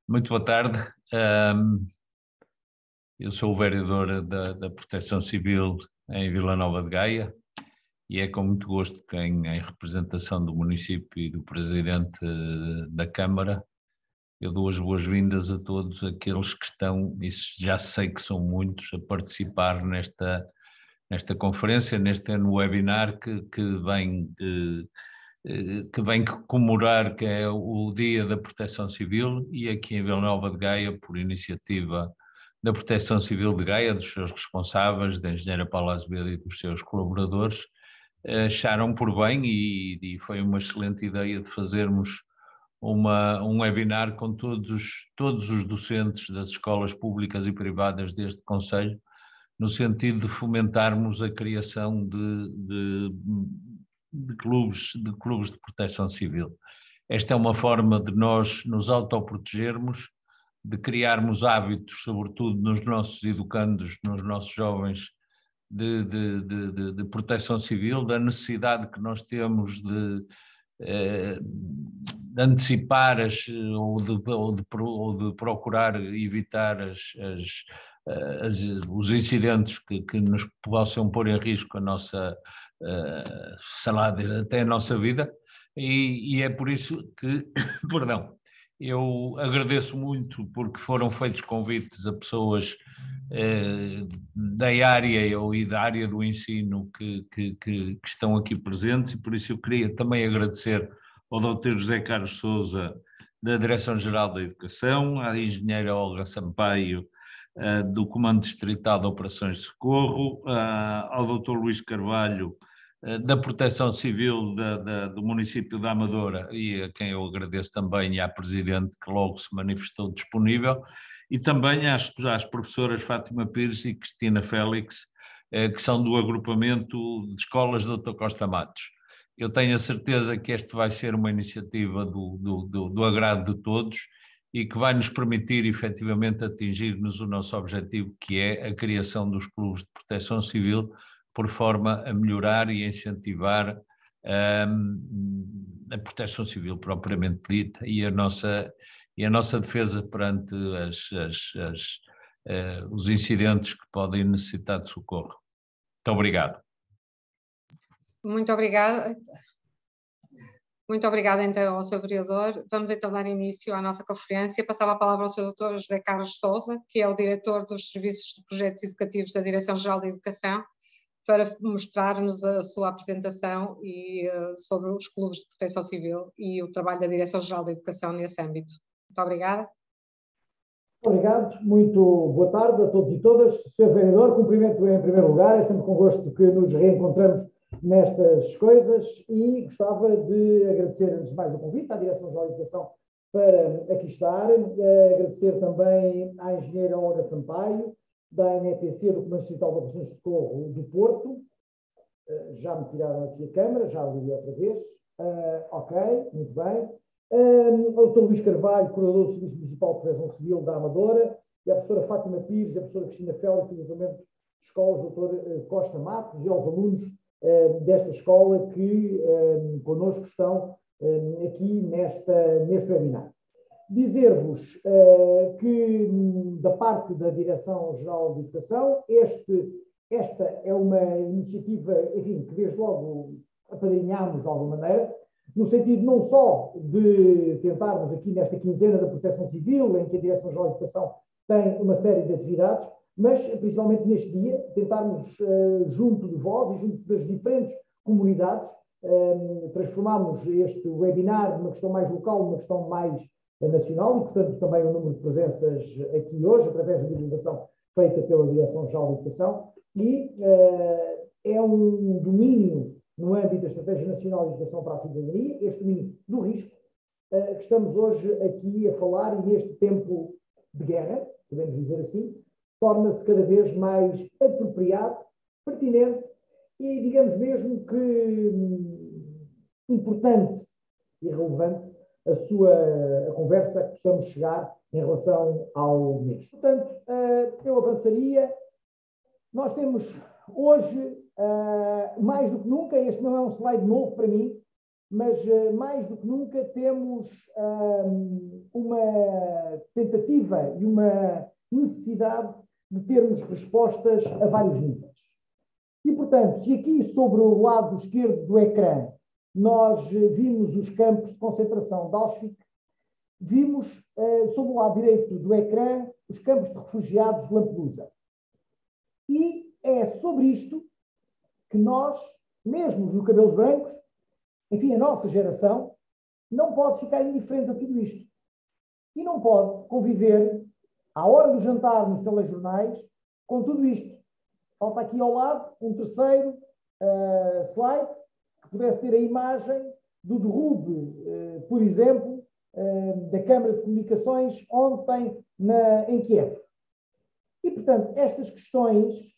Muito boa tarde. Eu sou o vereador da Proteção Civil em Vila Nova de Gaia e é com muito gosto que, em representação do município e do presidente da Câmara, eu dou as boas-vindas a todos aqueles que estão, e já sei que são muitos, a participar nesta conferência, neste webinar que vem comemorar, que é o Dia da Proteção Civil, e aqui em Vila Nova de Gaia, por iniciativa da Proteção Civil de Gaia, dos seus responsáveis, da engenheira Paula Azevedo e dos seus colaboradores, acharam por bem, e foi uma excelente ideia de fazermos um webinar com todos os docentes das escolas públicas e privadas deste concelho, no sentido de fomentarmos a criação de clubes de proteção civil. Esta é uma forma de nós nos autoprotegermos, de criarmos hábitos, sobretudo nos nossos educandos, nos nossos jovens, de proteção civil, da necessidade que nós temos de antecipar ou de procurar evitar os incidentes que nos possam pôr em risco a nossa, sei lá, até a nossa vida, e é por isso que, perdão, eu agradeço muito porque foram feitos convites a pessoas da área e da área do ensino que estão aqui presentes, e por isso eu queria também agradecer ao Dr. José Carlos Sousa, da Direção-Geral da Educação, à engenheira Olga Sampaio, do Comando Distrital de Operações de Socorro, ao Dr. Luís Carvalho, da Proteção Civil do município da Amadora, e a quem eu agradeço também, e à Presidente, que logo se manifestou disponível, e também às professoras Fátima Pires e Cristina Félix, que são do agrupamento de escolas Dr. Costa Matos. Eu tenho a certeza que esta vai ser uma iniciativa do agrado de todos e que vai nos permitir efetivamente atingirmos o nosso objetivo, que é a criação dos clubes de proteção civil, por forma a melhorar e incentivar a proteção civil propriamente dita e a nossa defesa perante os incidentes que podem necessitar de socorro. Muito obrigado. Muito obrigada. Muito obrigada, então, ao Sr. Vereador. Vamos, então, dar início à nossa conferência. Passava a palavra ao Sr. Dr. José Carlos Sousa, que é o Diretor dos Serviços de Projetos Educativos da Direção-Geral da Educação, para mostrar-nos a sua apresentação sobre os clubes de proteção civil e o trabalho da Direção-Geral da Educação nesse âmbito. Muito obrigada. Obrigado, muito boa tarde a todos e todas. Sr. Vereador, cumprimento em primeiro lugar, é sempre com gosto que nos reencontramos nestas coisas e gostava de agradecer antes de mais o convite à Direção-Geral da Educação para aqui estar, agradecer também à engenheira Olga Sampaio, da NEPC, do Comando Distrital de Operações de Socorro do Porto. Já me tiraram aqui a câmara, já liguei outra vez. Ok, muito bem. Ao Dr. Luís Carvalho, coordenador do Serviço Municipal de Proteção Civil da Amadora, e à professora Fátima Pires, e à professora Cristina Félix, do Departamento de Escolas, Dr. Costa Matos, e aos alunos desta escola que connosco estão aqui neste webinar. Dizer-vos que, da parte da Direção-Geral de Educação, esta é uma iniciativa, enfim, que desde logo apadrinhámos de alguma maneira, no sentido não só de tentarmos aqui nesta quinzena da Proteção Civil, em que a Direção-Geral de Educação tem uma série de atividades, mas principalmente neste dia tentarmos, junto de vós e junto das diferentes comunidades, transformarmos este webinar numa questão mais local, numa questão mais nacional, e portanto também o número de presenças aqui hoje, através da divulgação feita pela Direção-Geral de Educação, e é um domínio no âmbito da Estratégia Nacional de Educação para a Cidadania, este domínio do risco, que estamos hoje aqui a falar, e neste tempo de guerra, podemos dizer assim, torna-se cada vez mais apropriado, pertinente e, digamos mesmo que importante e relevante a conversa que possamos chegar em relação ao mesmo. Portanto, eu avançaria. Nós temos hoje, mais do que nunca, este não é um slide novo para mim, mas mais do que nunca temos uma tentativa e uma necessidade de termos respostas a vários níveis. E, portanto, se aqui sobre o lado esquerdo do ecrã nós vimos os campos de concentração de Auschwitz, vimos sobre o lado direito do ecrã os campos de refugiados de Lampedusa. E é sobre isto que nós, mesmo os cabelos brancos, enfim, a nossa geração, não pode ficar indiferente a tudo isto. E não pode conviver, à hora do jantar nos telejornais, com tudo isto. Falta aqui ao lado um terceiro slide que pudesse ter a imagem do derrube, por exemplo, da Câmara de Comunicações ontem em Kiev. E, portanto, estas questões,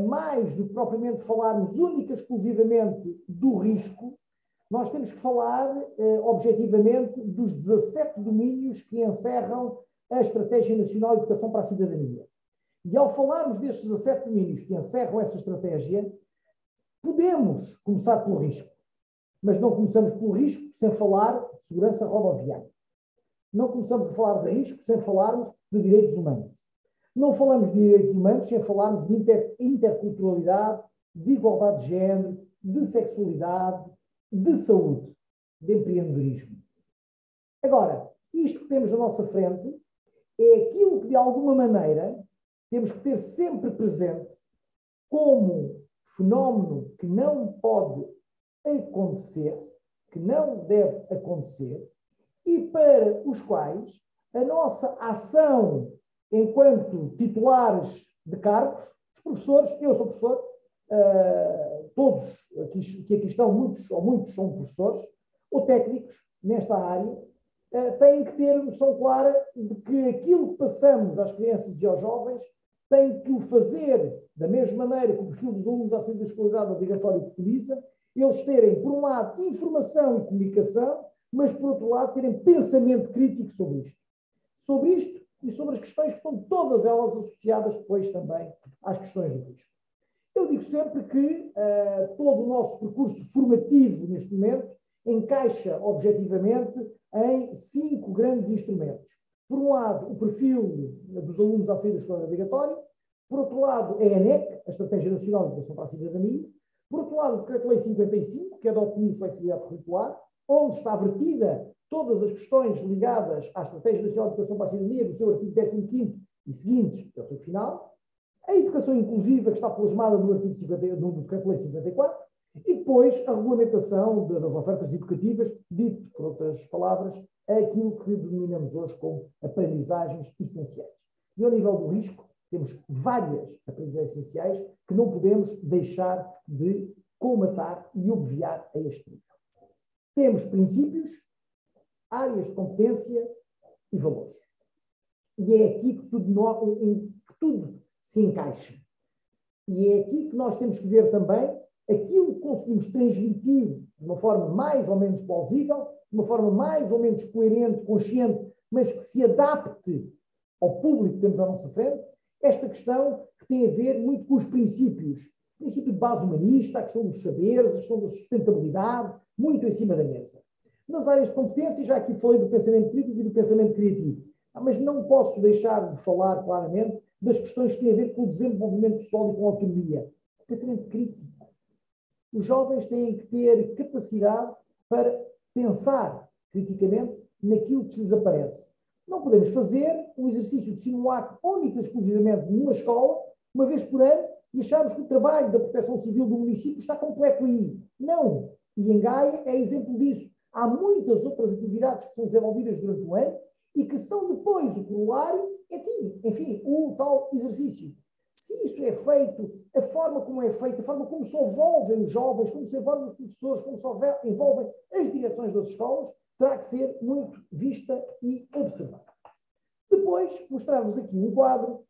mais do que propriamente falarmos única e exclusivamente do risco, nós temos que falar objetivamente dos 17 domínios que encerram a Estratégia Nacional de Educação para a Cidadania. E ao falarmos destes 17 domínios que encerram essa estratégia, podemos começar pelo risco. Mas não começamos pelo risco sem falar de segurança rodoviária. Não começamos a falar de risco sem falarmos de direitos humanos. Não falamos de direitos humanos sem falarmos de interculturalidade, de igualdade de género, de sexualidade, de saúde, de empreendedorismo. Agora, isto que temos na nossa frente é aquilo que, de alguma maneira, temos que ter sempre presente como fenómeno que não pode acontecer, que não deve acontecer, e para os quais a nossa ação enquanto titulares de cargos, os professores, eu sou professor, todos que aqui estão, muitos são professores, ou técnicos nesta área, têm que ter noção clara de que aquilo que passamos às crianças e aos jovens tem que o fazer da mesma maneira que o perfil dos alunos à saída da escolaridade obrigatória preconiza, eles terem, por um lado, informação e comunicação, mas, por outro lado, terem pensamento crítico sobre isto. Sobre isto e sobre as questões que estão todas elas associadas depois também às questões do risco. Eu digo sempre que todo o nosso percurso formativo, neste momento, encaixa objetivamente em 5 grandes instrumentos. Por um lado, o perfil dos alunos à saída da escola obrigatória. Por outro lado, a ENEC, a Estratégia Nacional de Educação para a Cidadania. Por outro lado, o Decreto-Lei 55, que é da autonomia e flexibilidade curricular, onde está vertida todas as questões ligadas à Estratégia Nacional de Educação para a Cidadania, do seu artigo 15º e seguintes, que é o seu final. A educação inclusiva, que está plasmada no artigo 50, no Decreto-Lei 54. E depois a regulamentação das ofertas educativas, dito, por outras palavras, aquilo que denominamos hoje como aprendizagens essenciais. E ao nível do risco, temos várias aprendizagens essenciais que não podemos deixar de colmatar e obviar a este nível. Temos princípios, áreas de competência e valores. E é aqui que tudo se encaixa. E é aqui que nós temos que ver também aquilo que conseguimos transmitir de uma forma mais ou menos plausível, de uma forma mais ou menos coerente, consciente, mas que se adapte ao público que temos à nossa frente, esta questão que tem a ver muito com os princípios. O princípio de base humanista, a questão dos saberes, a questão da sustentabilidade, muito em cima da mesa. Nas áreas de competência, já aqui falei do pensamento crítico e do pensamento criativo, mas não posso deixar de falar claramente das questões que têm a ver com o desenvolvimento pessoal e com a autonomia. O pensamento crítico. Os jovens têm que ter capacidade para pensar criticamente naquilo que lhes aparece. Não podemos fazer um exercício de simulacro único e exclusivamente numa escola, uma vez por ano, e acharmos que o trabalho da Proteção Civil do município está completo aí. Não. E em Gaia é exemplo disso. Há muitas outras atividades que são desenvolvidas durante o ano e que são depois o corolário, enfim, o tal exercício. Se isso é feito, a forma como é feito, a forma como se envolvem os jovens, como se envolvem os professores, como se envolvem as direções das escolas, terá que ser muito vista e observada. Depois, mostramos aqui um quadro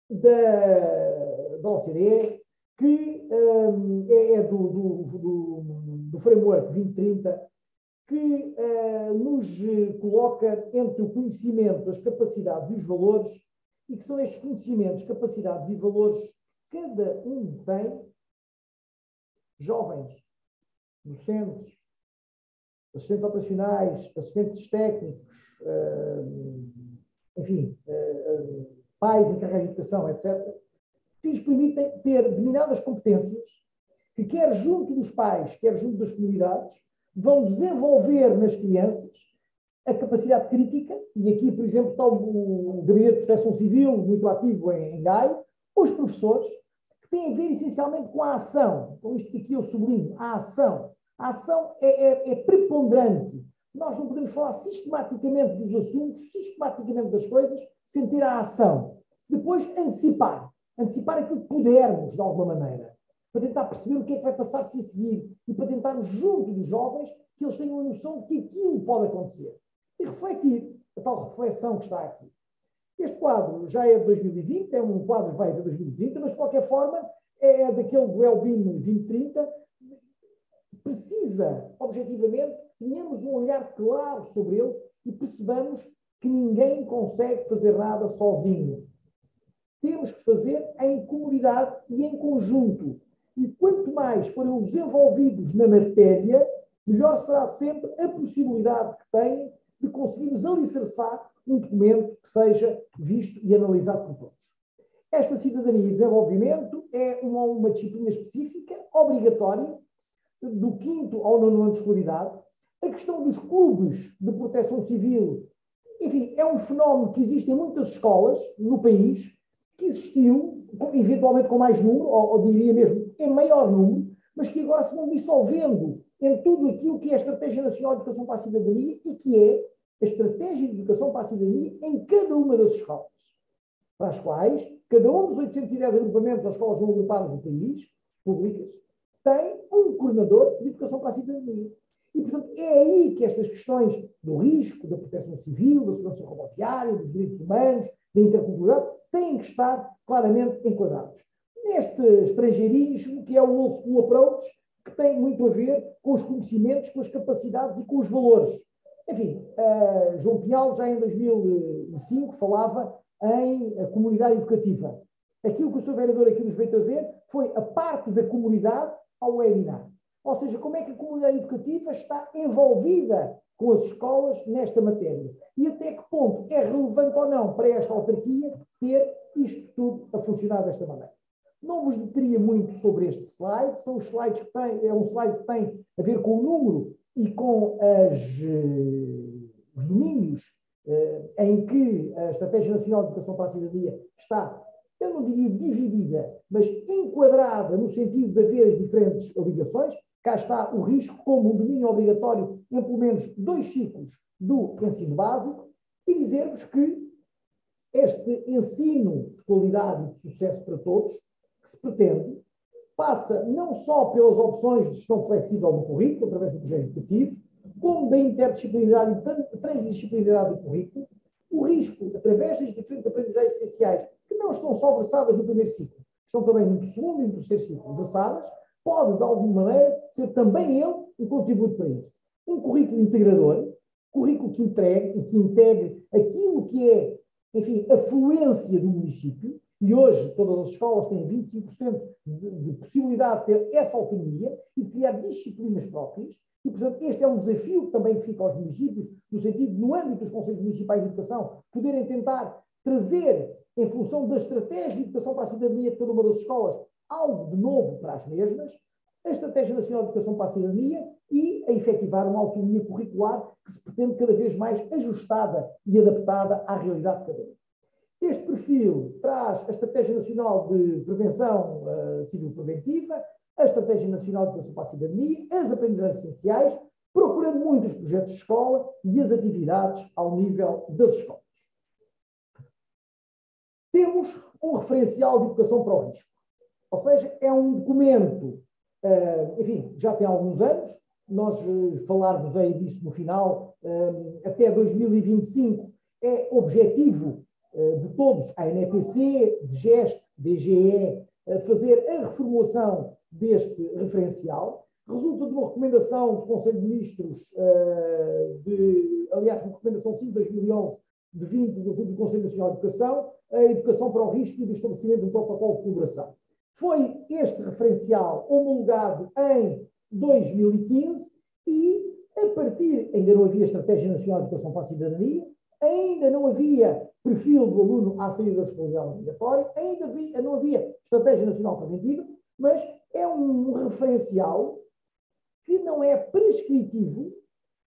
da OCDE, que é do Framework 2030, que nos coloca entre o conhecimento, as capacidades e os valores, e que são estes conhecimentos, capacidades e valores que cada um tem, jovens, docentes, assistentes operacionais, assistentes técnicos, enfim, pais encarregados de educação, etc., que lhes permitem ter determinadas competências que, quer junto dos pais, quer junto das comunidades, vão desenvolver nas crianças a capacidade crítica, e aqui, por exemplo, está o Gabinete de Proteção Civil, muito ativo em Gaia, os professores, que têm a ver essencialmente com a ação. Com isto aqui eu sublinho, a ação. A ação é preponderante. Nós não podemos falar sistematicamente dos assuntos, sistematicamente das coisas, sem ter a ação. Depois, antecipar. Antecipar aquilo que pudermos, de alguma maneira, para tentar perceber o que é que vai passar-se a seguir e para tentarmos, junto dos jovens, que eles tenham a noção de que aquilo pode acontecer. E refletir, a tal reflexão que está aqui. Este quadro já é de 2020, é um quadro que vai até 2030, mas de qualquer forma é daquele do Wellbeing 2030, precisa, objetivamente, que tenhamos um olhar claro sobre ele e percebamos que ninguém consegue fazer nada sozinho. Temos que fazer em comunidade e em conjunto. E quanto mais forem os envolvidos na matéria, melhor será sempre a possibilidade que têm de conseguirmos alicerçar um documento que seja visto e analisado por todos. Esta cidadania e desenvolvimento é uma disciplina específica, obrigatória, do 5º ao 9º ano de escolaridade. A questão dos clubes de proteção civil, enfim, é um fenómeno que existe em muitas escolas no país, que existiu, eventualmente com mais número, ou diria mesmo em maior número, mas que agora se vão dissolvendo em tudo aquilo que é a Estratégia Nacional de Educação para a Cidadania e que é a Estratégia de Educação para a Cidadania em cada uma das escolas, para as quais cada um dos 810 agrupamentos das escolas não agrupadas do país, públicas, tem um coordenador de Educação para a Cidadania. E, portanto, é aí que estas questões do risco, da proteção civil, da segurança rodoviária, dos direitos humanos, da interculturalidade, têm que estar claramente enquadrados. Neste estrangeirismo, que é o old school approach, que tem muito a ver com os conhecimentos, com as capacidades e com os valores. Enfim, João Pinhal já em 2005 falava em comunidade educativa. Aquilo que o Sr. Vereador aqui nos veio trazer foi a parte da comunidade ao webinar. Ou seja, como é que a comunidade educativa está envolvida com as escolas nesta matéria. E até que ponto é relevante ou não para esta autarquia ter isto tudo a funcionar desta maneira. Não vos deteria muito sobre este slide, são os slides que têm, é um slide que tem a ver com o número e com os domínios em que a Estratégia Nacional de Educação para a Cidadania está, eu não diria dividida, mas enquadrada no sentido de haver as diferentes obrigações. Cá está o risco como um domínio obrigatório em pelo menos 2 ciclos do ensino básico e dizer-vos que este ensino de qualidade e de sucesso para todos, que se pretende, passa não só pelas opções de gestão flexível do currículo, através do projeto educativo, como da interdisciplinaridade e transdisciplinaridade do currículo, o risco, através das diferentes aprendizagens essenciais, que não estão só versadas no primeiro ciclo, estão também no segundo e no terceiro ciclo versadas, pode, de alguma maneira, ser também ele um contributo para isso. Um currículo integrador, currículo que integre aquilo que é, enfim, a fluência do município, e hoje todas as escolas têm 25% de possibilidade de ter essa autonomia e de criar disciplinas próprias, e, portanto, este é um desafio que também fica aos municípios, no sentido, no âmbito dos Conselhos Municipais de Educação, poderem tentar trazer, em função da estratégia de educação para a cidadania de cada uma das escolas, algo de novo para as mesmas, a Estratégia Nacional de Educação para a Cidadania e a efetivar uma autonomia curricular que se pretende cada vez mais ajustada e adaptada à realidade de cada um. Este perfil traz a Estratégia Nacional de Prevenção Civil Preventiva, a Estratégia Nacional de Educação para a Cidadania, as aprendizagens essenciais, procurando muito os projetos de escola e as atividades ao nível das escolas. Temos um referencial de educação para o risco. Ou seja, é um documento, enfim, já tem alguns anos, nós falarmos aí disso no final, até 2025 é objetivo de todos, a ANEPC, de GEST, DGE, fazer a reformulação deste referencial. Resulta de uma recomendação do Conselho de Ministros, aliás, uma recomendação 5 de 2011, de 20 do Conselho Nacional de Educação, a educação para o risco e do estabelecimento de um protocolo de colaboração. Foi este referencial homologado em 2015 e A partir, ainda não havia Estratégia Nacional de Educação para a Cidadania, ainda não havia perfil do aluno à saída da escolaridade obrigatória, ainda não havia Estratégia Nacional Preventiva, mas é um referencial que não é prescritivo,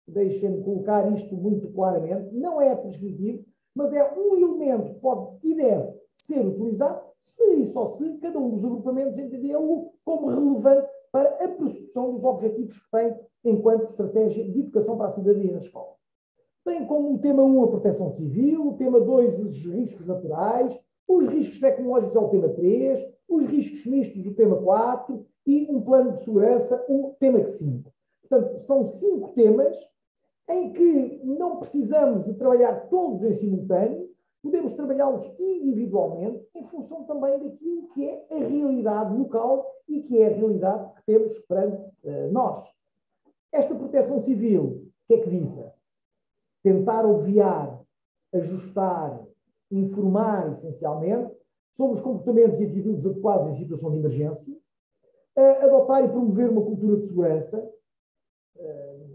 deixem-me colocar isto muito claramente, não é prescritivo, mas é um elemento que pode e deve ser utilizado se e só se cada um dos agrupamentos entendê-lo como relevante para a persecução dos objetivos que tem enquanto estratégia de educação para a cidadania na escola. Tem como tema 1 a proteção civil, o tema 2 os riscos naturais, os riscos tecnológicos é o tema 3, os riscos mistos o tema 4 e um plano de segurança o tema 5. Portanto, são 5 temas em que não precisamos de trabalhar todos em simultâneo, podemos trabalhá-los individualmente em função também daquilo que é a realidade local e que é a realidade que temos perante nós. Esta proteção civil, o que é que visa? Tentar obviar, ajustar, informar, essencialmente, sobre os comportamentos e atitudes adequados em situação de emergência, adotar e promover uma cultura de segurança,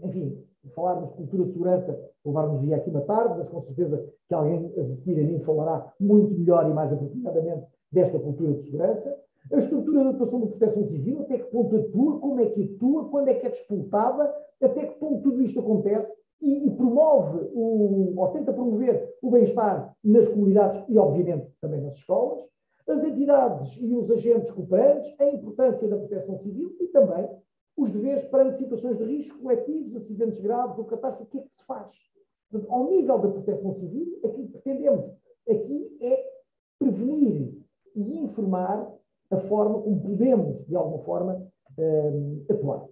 enfim, falarmos de cultura de segurança, levar-nos aqui uma tarde, mas com certeza que alguém a seguir a mim falará muito melhor e mais apropriadamente desta cultura de segurança. A estrutura de atuação da proteção civil, até que ponto atua, como é que atua, quando é que é disputada, até que ponto tudo isto acontece e promove, ou tenta promover o bem-estar nas comunidades e, obviamente, também nas escolas. As entidades e os agentes cooperantes, a importância da proteção civil e também os deveres perante situações de risco coletivos, acidentes graves ou catástrofe, o que é que se faz? Portanto, ao nível da proteção civil, aquilo que pretendemos aqui é prevenir e informar a forma como podemos, de alguma forma, atuar.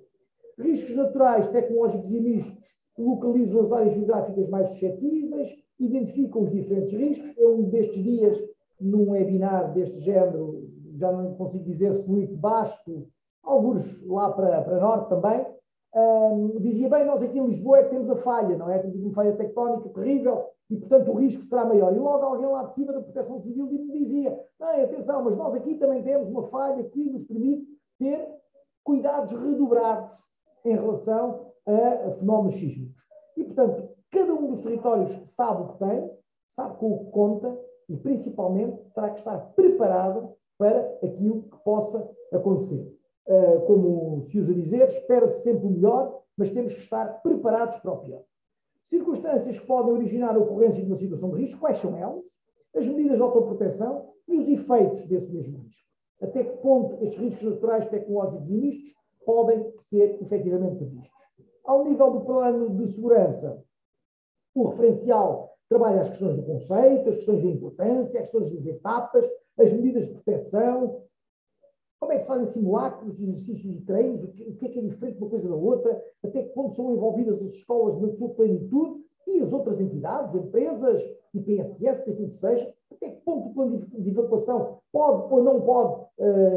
Riscos naturais, tecnológicos e mistos localizam as áreas geográficas mais suscetíveis, identificam os diferentes riscos. Eu, destes dias, num webinar deste género, já não consigo dizer se muito baixo, alguns lá para norte também, dizia, bem, nós aqui em Lisboa é que temos a falha, não é? Temos aqui uma falha tectónica terrível e, portanto, o risco será maior. E logo alguém lá de cima da Proteção Civil me dizia, atenção, mas nós aqui também temos uma falha que nos permite ter cuidados redobrados em relação a fenómenos sísmicos. E, portanto, cada um dos territórios sabe o que tem, sabe com o que conta e, principalmente, terá que estar preparado para aquilo que possa acontecer. Como se usa dizer, espera-se sempre o melhor, mas temos que estar preparados para o pior. Circunstâncias que podem originar a ocorrência de uma situação de risco, quais são elas? As medidas de autoproteção e os efeitos desse mesmo risco. Até que ponto estes riscos naturais, tecnológicos e mistos podem ser efetivamente previstos. Ao nível do plano de segurança, o referencial trabalha as questões do conceito, as questões da importância, as questões das etapas, as medidas de proteção, como é que se fazem simulacros, exercícios e treinos, o que é diferente uma coisa da outra, até que ponto são envolvidas as escolas na sua plenitude e as outras entidades, empresas, IPSS, aquilo que seja, até que ponto o plano de evacuação pode ou não pode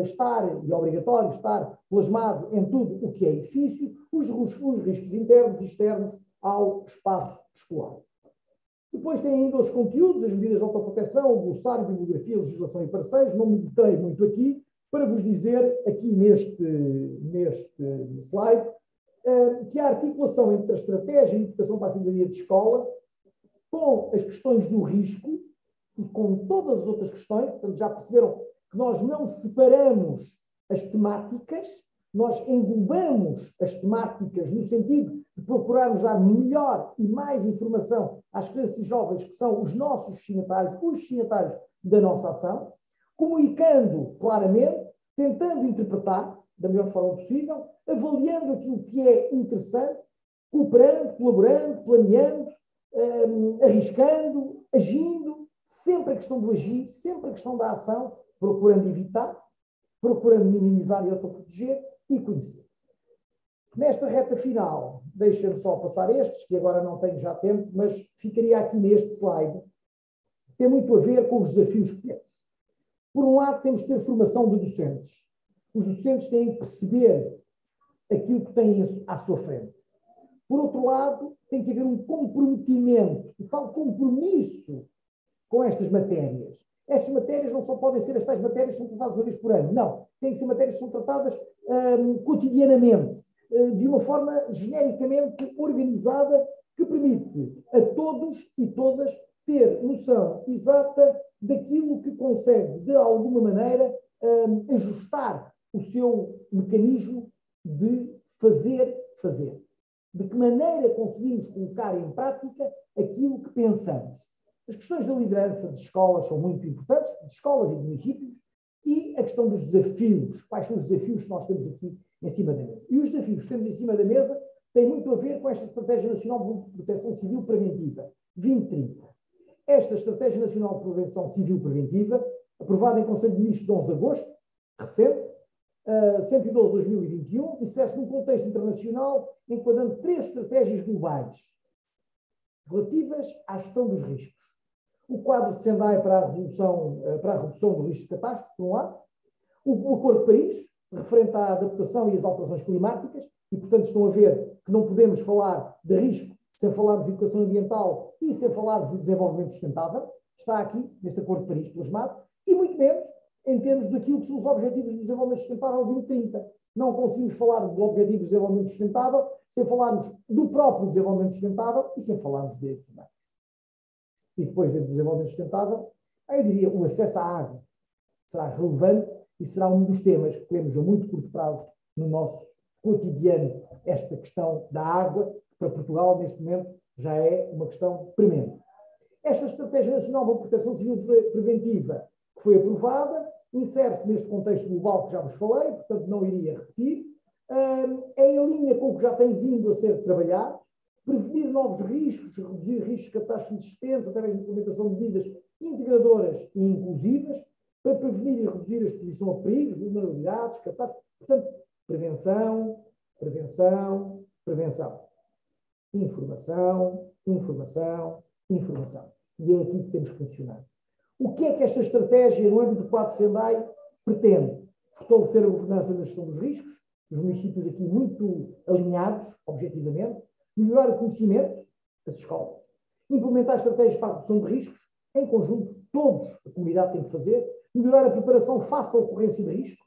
estar, e é obrigatório estar plasmado em tudo o que é edifício, os riscos internos e externos ao espaço escolar. Depois tem ainda os conteúdos, as medidas de autoproteção, o glossário, bibliografia, legislação e parceiros, não me deterei muito aqui, para vos dizer aqui neste slide que a articulação entre a estratégia de educação para a cidadania de escola com as questões do risco e com todas as outras questões, portanto já perceberam que nós não separamos as temáticas, nós englobamos as temáticas no sentido de procurarmos dar melhor e mais informação às crianças e jovens que são os nossos destinatários, os destinatários da nossa ação, comunicando claramente, tentando interpretar da melhor forma possível, avaliando aquilo que é interessante, cooperando, colaborando, planeando, arriscando, agindo, sempre a questão do agir, sempre a questão da ação, procurando evitar, procurando minimizar e autoproteger e conhecer. Nesta reta final, deixem-me só passar estes, que agora não tenho já tempo, mas ficaria aqui neste slide, tem muito a ver com os desafios que temos. Por um lado, temos que ter formação de docentes. Os docentes têm que perceber aquilo que têm à sua frente. Por outro lado, tem que haver um comprometimento, um tal compromisso com estas matérias. Estas matérias não só podem ser as tais matérias que são tratadas uma vez por ano. Não. Têm que ser matérias que são tratadas cotidianamente. de uma forma genericamente organizada que permite a todos e todas ter noção exata daquilo que consegue, de alguma maneira, ajustar o seu mecanismo de fazer. De que maneira conseguimos colocar em prática aquilo que pensamos. As questões da liderança de escolas são muito importantes, de escolas e de municípios, e a questão dos desafios. Quais são os desafios que nós temos aqui em cima da mesa? E os desafios que temos em cima da mesa têm muito a ver com esta Estratégia Nacional de Proteção Civil Preventiva, 2030. Esta Estratégia Nacional de Proteção Civil Preventiva, aprovada em Conselho de Ministros de 11 de agosto, recente, 112/2021, insere-se num contexto internacional enquadrando 3 estratégias globais relativas à gestão dos riscos. O quadro de Sendai para a redução do risco de catástrofe, por um lado, o Acordo de Paris, referente à adaptação e às alterações climáticas, e, portanto, estão a ver que não podemos falar de risco sem falarmos de educação ambiental e sem falarmos do desenvolvimento sustentável, está aqui, neste Acordo de Paris, plasmado, e muito menos em termos daquilo que são os Objetivos de Desenvolvimento Sustentável 2030. Não conseguimos falar do Objetivo de Desenvolvimento Sustentável sem falarmos do próprio desenvolvimento sustentável e sem falarmos de direitos humanos. E depois do desenvolvimento sustentável, eu diria, o acesso à água será relevante e será um dos temas que temos a muito curto prazo no nosso cotidiano, esta questão da água, que para Portugal, neste momento, já é uma questão premente. Esta Estratégia Nacional de Proteção Civil Preventiva, que foi aprovada, insere-se neste contexto global que já vos falei, portanto não iria repetir, é em linha com o que já tem vindo a ser trabalhado, prevenir novos riscos, reduzir riscos de catástrofes existentes através da implementação de medidas integradoras e inclusivas, para prevenir e reduzir a exposição a perigos, vulnerabilidades, catástrofes. Portanto, prevenção. Informação. E é aqui que temos que funcionar. O que é que esta estratégia, no âmbito do quadro Sendai, pretende? Fortalecer a governança da gestão dos riscos, os municípios aqui muito alinhados, objetivamente, melhorar o conhecimento das escolas, implementar estratégias para a redução de riscos, em conjunto, todos, a comunidade tem que fazer, melhorar a preparação face à ocorrência de risco.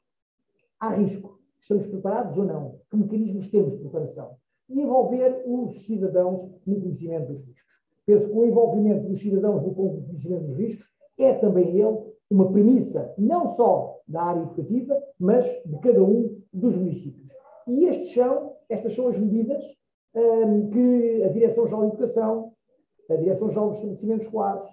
Há risco. Estamos preparados ou não? Que mecanismos temos de preparação? E envolver os cidadãos no conhecimento dos riscos. Penso que o envolvimento dos cidadãos no conhecimento dos riscos é também ele uma premissa não só da área educativa, mas de cada um dos municípios. E estas são as medidas que a Direção-Geral de Educação, a Direção-Geral dos Estabelecimentos Escolares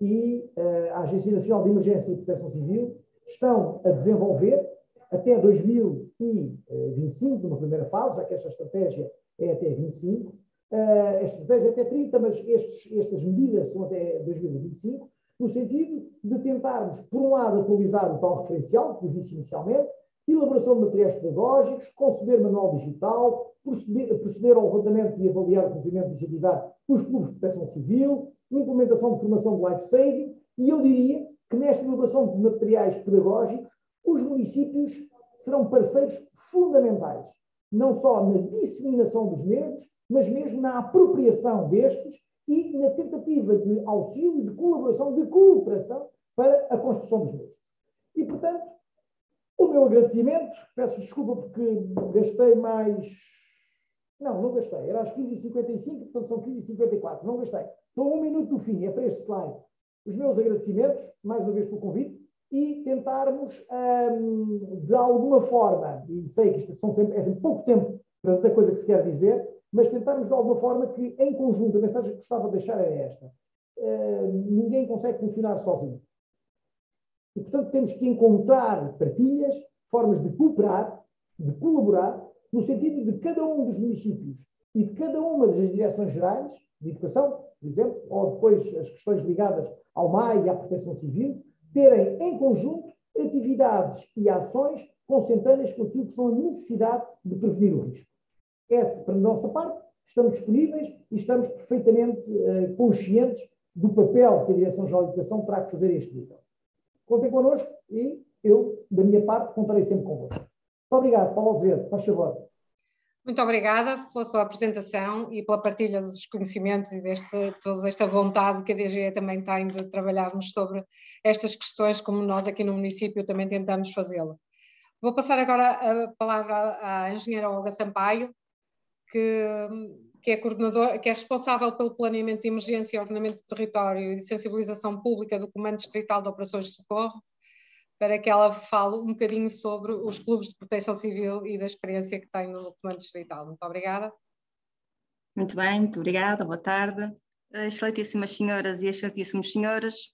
e a Agência Nacional de Emergência e Proteção Civil estão a desenvolver até 2025, numa primeira fase, já que esta estratégia é até 25, esta estratégia é até 30, mas estas medidas são até 2025, no sentido de tentarmos, por um lado, atualizar o tal referencial, que vos disse inicialmente, elaboração de materiais pedagógicos, conceber manual digital, proceder ao levantamento e avaliar o conhecimento de incentivar os clubes de proteção civil, implementação de formação de life saving, e eu diria que nesta elaboração de materiais pedagógicos, os municípios serão parceiros fundamentais, não só na disseminação dos mesmos, mas mesmo na apropriação destes e na tentativa de auxílio, de colaboração, de cooperação para a construção dos mesmos. E, portanto, o meu agradecimento, peço desculpa porque gastei mais... Não gastei, era às 15h55, portanto são 15h54, não gastei. Estou a 1 minuto do fim, é para este slide. Os meus agradecimentos, mais uma vez pelo convite, e tentarmos, de alguma forma, e sei que isto é sempre pouco tempo para tanta coisa que se quer dizer, mas tentarmos de alguma forma que, em conjunto, a mensagem que gostava de deixar é esta. Ninguém consegue funcionar sozinho. E, portanto, temos que encontrar partilhas, formas de cooperar, de colaborar, no sentido de cada um dos municípios e de cada uma das direções gerais de educação, por exemplo, ou depois as questões ligadas ao MAI e à proteção civil, terem em conjunto atividades e ações consentâneas com aquilo que são a necessidade de prevenir o risco. Para a nossa parte, estamos disponíveis e estamos perfeitamente conscientes do papel que a Direção-Geral de Educação terá que fazer a este nível. Contem connosco e eu, da minha parte, contarei sempre convosco. Muito obrigado, Paulo Azevedo. Faz favor. Muito obrigada pela sua apresentação e pela partilha dos conhecimentos e toda esta vontade que a DGE também tem de trabalharmos sobre estas questões, como nós aqui no município também tentamos fazê-lo. Vou passar agora a palavra à engenheira Olga Sampaio, que é coordenadora, que é responsável pelo planeamento de emergência, ordenamento do território e de sensibilização pública do Comando Distrital de Operações de Socorro, para que ela fale um bocadinho sobre os clubes de proteção civil e da experiência que tem no Comando Distrital. Muito obrigada. Muito bem, muito obrigada, boa tarde. Excelentíssimas senhoras e excelentíssimos senhores,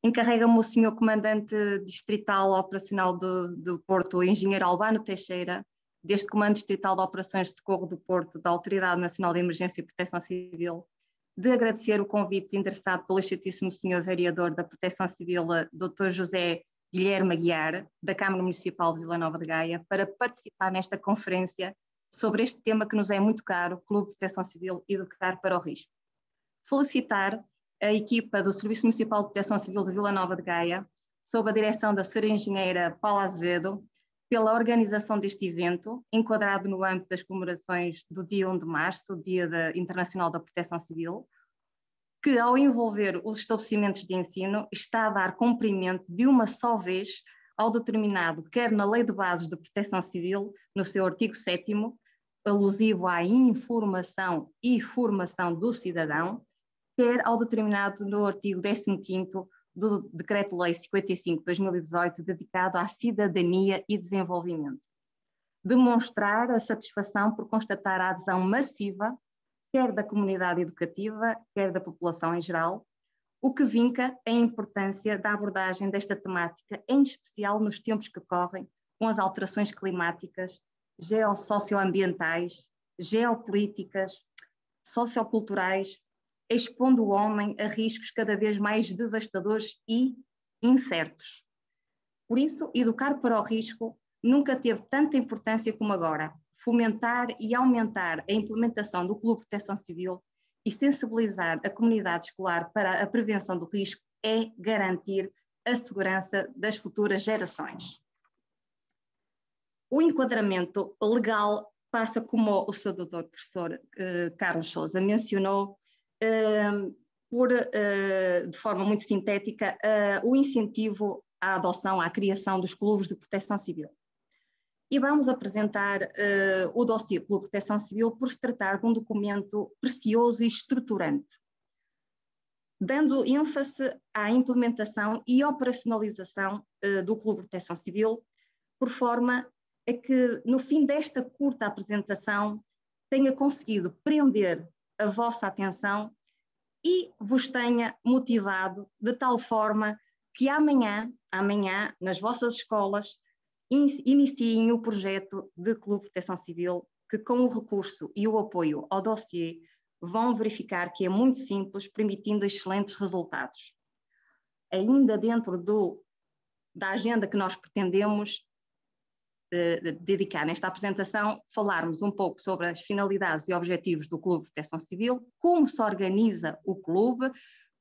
encarrega-me o senhor Comandante Distrital Operacional do Porto, o engenheiro Albano Teixeira, deste Comando Distrital de Operações de Socorro do Porto, da Autoridade Nacional de Emergência e Proteção Civil, de agradecer o convite endereçado pelo excelentíssimo senhor vereador da Proteção Civil, Dr. José Guilherme Aguiar, da Câmara Municipal de Vila Nova de Gaia, para participar nesta conferência sobre este tema que nos é muito caro, Clube de Proteção Civil, Educar para o Risco. Felicitar a equipa do Serviço Municipal de Proteção Civil de Vila Nova de Gaia, sob a direção da Sra. Engenheira Paula Azevedo, pela organização deste evento, enquadrado no âmbito das comemorações do dia 1 de março, Dia Internacional da Proteção Civil, que, ao envolver os estabelecimentos de ensino, está a dar cumprimento de uma só vez ao determinado, quer na Lei de Bases de Proteção Civil, no seu artigo 7º, alusivo à informação e formação do cidadão, quer ao determinado no artigo 15º do Decreto-Lei 55/2018, dedicado à cidadania e desenvolvimento. Demonstrar a satisfação por constatar a adesão massiva, quer da comunidade educativa, quer da população em geral, o que vinca a importância da abordagem desta temática, em especial nos tempos que correm, com as alterações climáticas, geossocioambientais, geopolíticas, socioculturais, expondo o homem a riscos cada vez mais devastadores e incertos. Por isso, educar para o risco nunca teve tanta importância como agora. Fomentar e aumentar a implementação do Clube de Proteção Civil e sensibilizar a comunidade escolar para a prevenção do risco é garantir a segurança das futuras gerações. O enquadramento legal passa, como o seu doutor professor Carlos Sousa mencionou, de forma muito sintética, o incentivo à adoção, à criação dos clubes de proteção civil. E vamos apresentar o dossiê Clube de Proteção Civil por se tratar de um documento precioso e estruturante, dando ênfase à implementação e operacionalização do Clube de Proteção Civil, por forma a que, no fim desta curta apresentação, tenha conseguido prender a vossa atenção e vos tenha motivado de tal forma que amanhã, nas vossas escolas, iniciem o projeto de Clube de Proteção Civil, que com o recurso e o apoio ao dossiê vão verificar que é muito simples, permitindo excelentes resultados. Ainda dentro da agenda que nós pretendemos dedicar nesta apresentação, falarmos um pouco sobre as finalidades e objetivos do Clube de Proteção Civil, como se organiza o clube,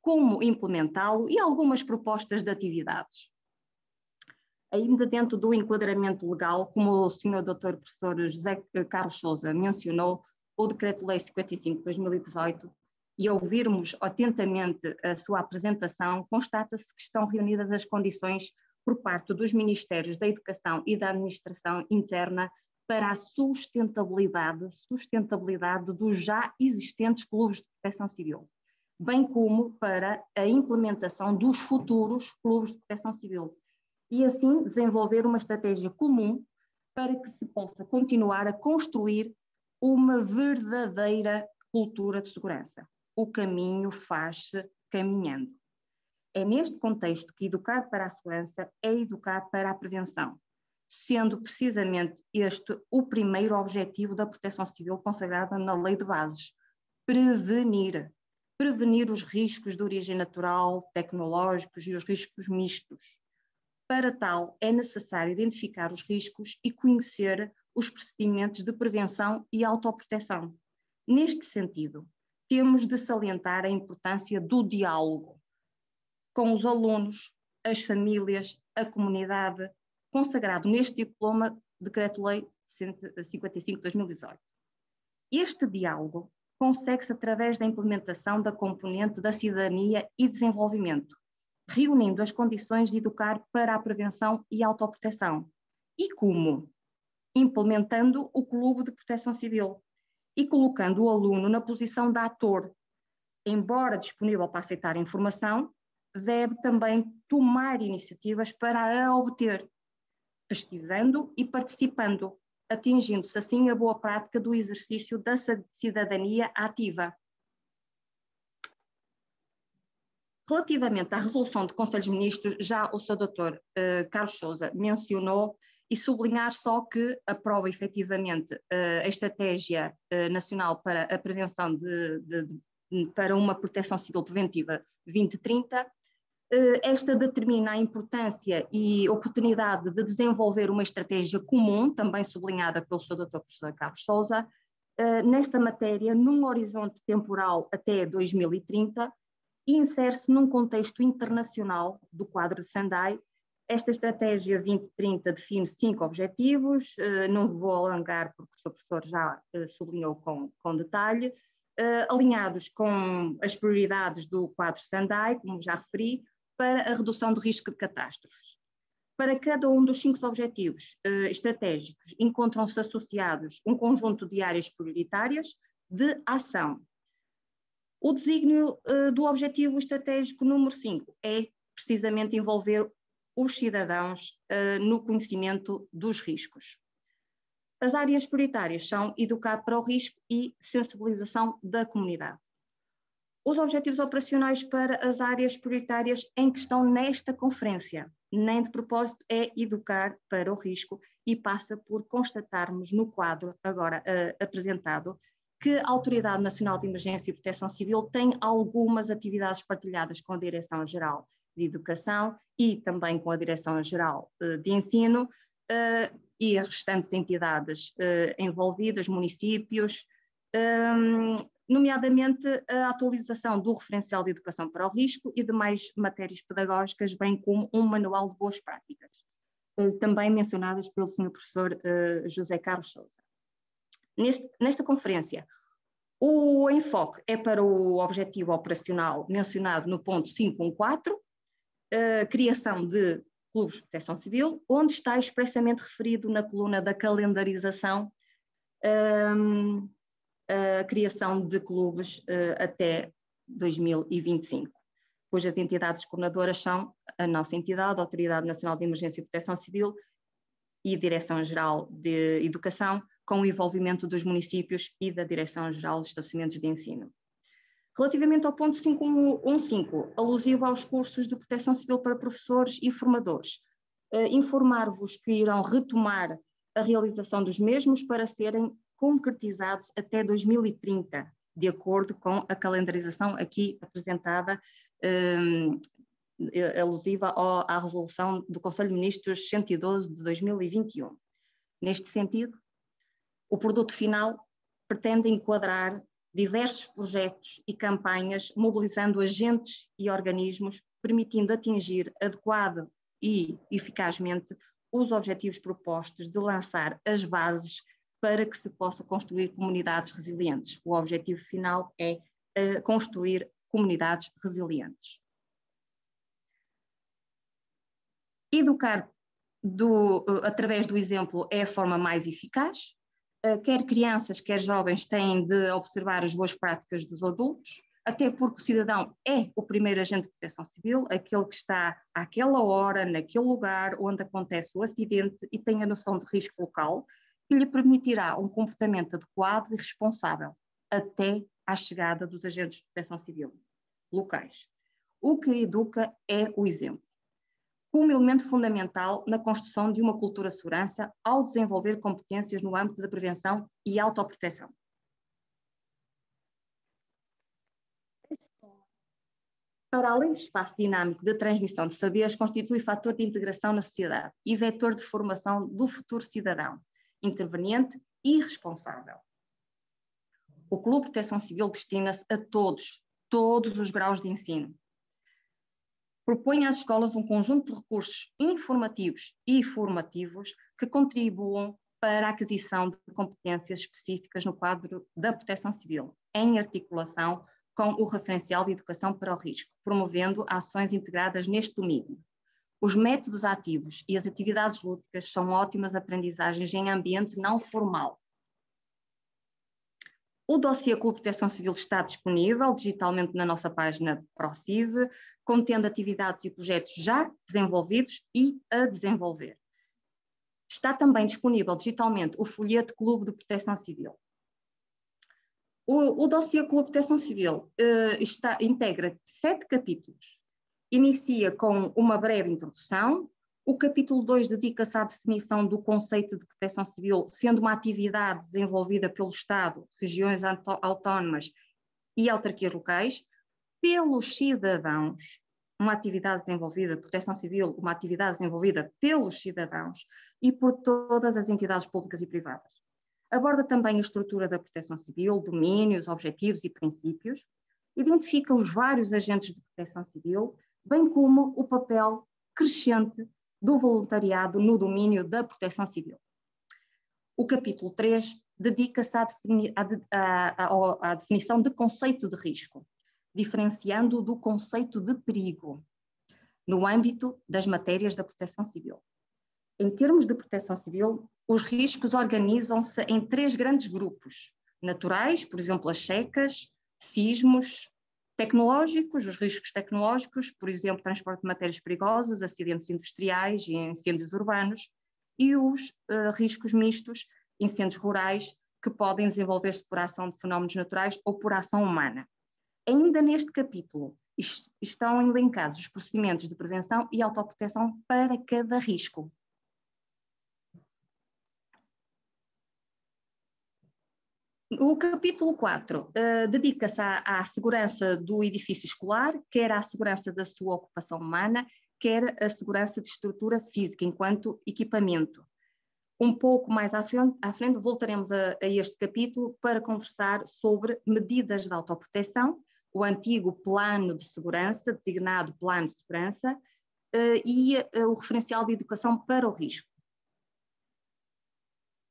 como implementá-lo e algumas propostas de atividades. Ainda dentro do enquadramento legal, como o Sr. Dr. Professor José Carlos Sousa mencionou, o Decreto-Lei 55/2018, e ao ouvirmos atentamente a sua apresentação, constata-se que estão reunidas as condições por parte dos Ministérios da Educação e da Administração Interna para a sustentabilidade dos já existentes clubes de proteção civil, bem como para a implementação dos futuros clubes de proteção civil, e assim desenvolver uma estratégia comum para que se possa continuar a construir uma verdadeira cultura de segurança. O caminho faz-se caminhando. É neste contexto que educar para a segurança é educar para a prevenção, sendo precisamente este o primeiro objetivo da proteção civil consagrada na Lei de Bases: prevenir os riscos de origem natural, tecnológicos e os riscos mistos. Para tal, é necessário identificar os riscos e conhecer os procedimentos de prevenção e autoproteção. Neste sentido, temos de salientar a importância do diálogo com os alunos, as famílias, a comunidade, consagrado neste diploma Decreto-Lei 55/2018. Este diálogo consegue-se através da implementação da componente da cidadania e desenvolvimento, reunindo as condições de educar para a prevenção e autoproteção, E como? Implementando o Clube de Proteção Civil e colocando o aluno na posição de ator. Embora disponível para aceitar a informação, deve também tomar iniciativas para a obter, pesquisando e participando, atingindo-se assim a boa prática do exercício da cidadania ativa. Relativamente à resolução do Conselho de Ministros, já o Sr. Dr. Carlos Sousa mencionou e sublinhar só que aprova efetivamente a Estratégia Nacional para a Prevenção para uma Proteção Civil Preventiva 2030. Esta determina a importância e oportunidade de desenvolver uma estratégia comum, também sublinhada pelo Sr. Dr. Professor Carlos Sousa, nesta matéria, num horizonte temporal até 2030, e insere-se num contexto internacional do quadro de Sendai. Esta estratégia 2030 define 5 objetivos, não vou alongar porque o professor já sublinhou com detalhe, alinhados com as prioridades do quadro Sendai, como já referi, para a redução de risco de catástrofes. Para cada um dos 5 objetivos estratégicos, encontram-se associados um conjunto de áreas prioritárias de ação. O desígnio do objetivo estratégico número 5 é precisamente envolver os cidadãos no conhecimento dos riscos. As áreas prioritárias são educar para o risco e sensibilização da comunidade. Os objetivos operacionais para as áreas prioritárias em questão nesta conferência, nem de propósito, é educar para o risco e passa por constatarmos no quadro agora apresentado que a Autoridade Nacional de Emergência e Proteção Civil tem algumas atividades partilhadas com a Direção-Geral de Educação e também com a Direção-Geral de Ensino e as restantes entidades envolvidas, municípios, nomeadamente a atualização do referencial de educação para o risco e demais matérias pedagógicas, bem como um manual de boas práticas, também mencionadas pelo Sr. Professor José Carlos Sousa. Nesta conferência, o enfoque é para o objetivo operacional mencionado no ponto 514, criação de clubes de proteção civil, onde está expressamente referido na coluna da calendarização a criação de clubes até 2025, cujas entidades coordenadoras são a nossa entidade, a Autoridade Nacional de Emergência e Proteção Civil e a Direção-Geral de Educação, com o envolvimento dos municípios e da Direção-Geral dos Estabelecimentos de Ensino. Relativamente ao ponto 515, alusivo aos cursos de proteção civil para professores e formadores, informar-vos que irão retomar a realização dos mesmos para serem concretizados até 2030, de acordo com a calendarização aqui apresentada, alusiva à resolução do Conselho de Ministros 112 de 2021. Neste sentido, o produto final pretende enquadrar diversos projetos e campanhas, mobilizando agentes e organismos, permitindo atingir adequado e eficazmente os objetivos propostos de lançar as bases para que se possa construir comunidades resilientes. O objetivo final é construir comunidades resilientes. Educar através do exemplo é a forma mais eficaz. Quer crianças, quer jovens têm de observar as boas práticas dos adultos, até porque o cidadão é o primeiro agente de proteção civil, aquele que está àquela hora, naquele lugar onde acontece o acidente e tem a noção de risco local, que lhe permitirá um comportamento adequado e responsável até à chegada dos agentes de proteção civil locais. O que educa é o exemplo, como elemento fundamental na construção de uma cultura de segurança ao desenvolver competências no âmbito da prevenção e autoproteção. Para além do espaço dinâmico de transmissão de saberes, constitui fator de integração na sociedade e vetor de formação do futuro cidadão, interveniente e responsável. O Clube de Proteção Civil destina-se a todos os graus de ensino. Propõe às escolas um conjunto de recursos informativos e formativos que contribuam para a aquisição de competências específicas no quadro da proteção civil, em articulação com o referencial de educação para o risco, promovendo ações integradas neste domínio. Os métodos ativos e as atividades lúdicas são ótimas aprendizagens em ambiente não formal. O dossiê Clube de Proteção Civil está disponível digitalmente na nossa página ProCiv, contendo atividades e projetos já desenvolvidos e a desenvolver. Está também disponível digitalmente o folheto Clube de Proteção Civil. O dossiê Clube de Proteção Civil integra 7 capítulos. Inicia com uma breve introdução. O capítulo 2 dedica-se à definição do conceito de proteção civil, sendo uma atividade desenvolvida pelo Estado, regiões autónomas e autarquias locais, pelos cidadãos, uma atividade desenvolvida, proteção civil, uma atividade desenvolvida pelos cidadãos e por todas as entidades públicas e privadas. Aborda também a estrutura da proteção civil, domínios, objetivos e princípios, identifica os vários agentes de proteção civil, bem como o papel crescente do voluntariado no domínio da proteção civil. O capítulo 3 dedica-se à definição de conceito de risco, diferenciando do conceito de perigo, no âmbito das matérias da proteção civil. Em termos de proteção civil, os riscos organizam-se em 3 grandes grupos: naturais, por exemplo, as secas, sismos, tecnológicos, os riscos tecnológicos, por exemplo, transporte de matérias perigosas, acidentes industriais e incêndios urbanos, e os riscos mistos, incêndios rurais, que podem desenvolver-se por ação de fenómenos naturais ou por ação humana. Ainda neste capítulo estão elencados os procedimentos de prevenção e autoproteção para cada risco. O capítulo 4 dedica-se à segurança do edifício escolar, quer à segurança da sua ocupação humana, quer à segurança de estrutura física enquanto equipamento. Um pouco mais à frente voltaremos a este capítulo para conversar sobre medidas de autoproteção, o antigo plano de segurança, designado plano de segurança, e o referencial de educação para o risco.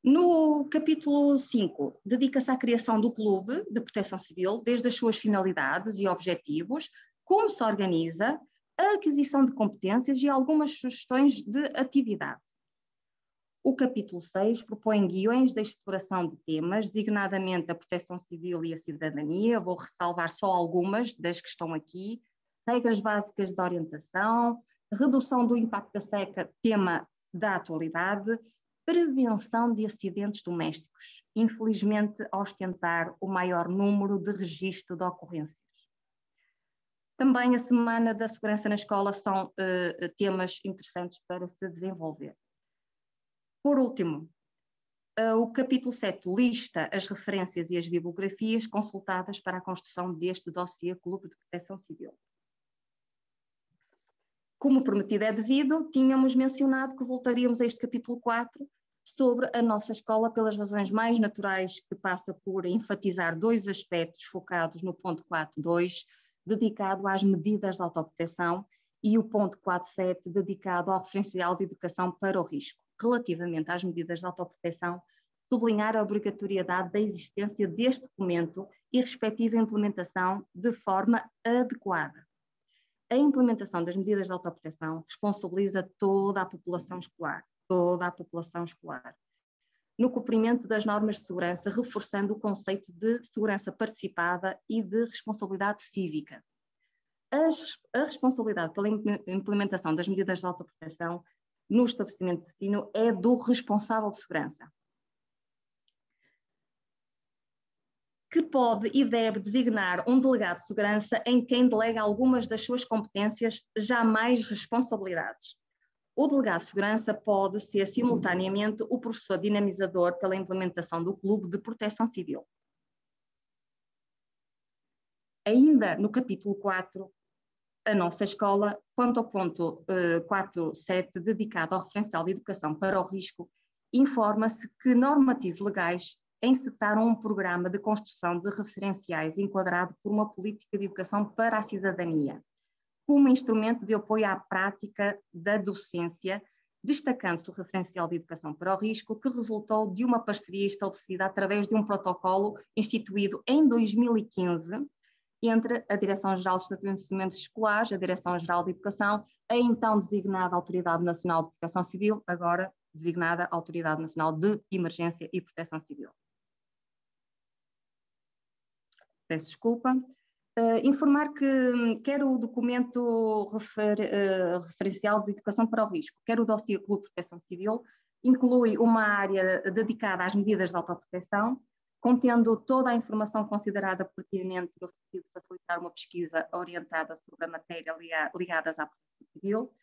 No capítulo 5, dedica-se à criação do Clube de Proteção Civil, desde as suas finalidades e objetivos, como se organiza, a aquisição de competências e algumas sugestões de atividade. O capítulo 6 propõe guiões de exploração de temas, designadamente a proteção civil e a cidadania. Vou ressalvar só algumas das que estão aqui: regras básicas de orientação, redução do impacto da seca, tema da atualidade, prevenção de acidentes domésticos, infelizmente a ostentar o maior número de registro de ocorrências. Também a Semana da Segurança na Escola são temas interessantes para se desenvolver. Por último, o capítulo 7 lista as referências e as bibliografias consultadas para a construção deste dossiê Clube de Proteção Civil. Como prometido é devido, tínhamos mencionado que voltaríamos a este capítulo 4 sobre a nossa escola pelas razões mais naturais, que passa por enfatizar 2 aspectos focados no ponto 4.2, dedicado às medidas de autoproteção, e o ponto 4.7, dedicado ao referencial de educação para o risco. Relativamente às medidas de autoproteção, sublinhar a obrigatoriedade da existência deste documento e respectiva implementação de forma adequada. A implementação das medidas de autoproteção responsabiliza toda a população escolar, no cumprimento das normas de segurança, reforçando o conceito de segurança participada e de responsabilidade cívica. A responsabilidade pela implementação das medidas de autoproteção no estabelecimento de ensino é do responsável de segurança, que pode e deve designar um delegado de segurança em quem delega algumas das suas competências, jamais responsabilidades. O delegado de segurança pode ser simultaneamente o professor dinamizador pela implementação do Clube de Proteção Civil. Ainda no capítulo 4, a nossa escola, quanto ao ponto 4.7, dedicado ao referencial de educação para o risco, informa-se que normativos legais encetaram um programa de construção de referenciais enquadrado por uma política de educação para a cidadania, como instrumento de apoio à prática da docência, destacando-se o referencial de educação para o risco, que resultou de uma parceria estabelecida através de um protocolo instituído em 2015 entre a Direção-Geral de Estabelecimentos Escolares, a Direção-Geral de Educação, a então designada Autoridade Nacional de Proteção Civil, agora designada Autoridade Nacional de Emergência e Proteção Civil. Peço desculpa. Informar que quer o documento referencial de educação para o risco, quer o dossiê Clube de Proteção Civil, inclui uma área dedicada às medidas de autoproteção, contendo toda a informação considerada pertinente no sentido de facilitar uma pesquisa orientada sobre a matéria ligadas à proteção civil.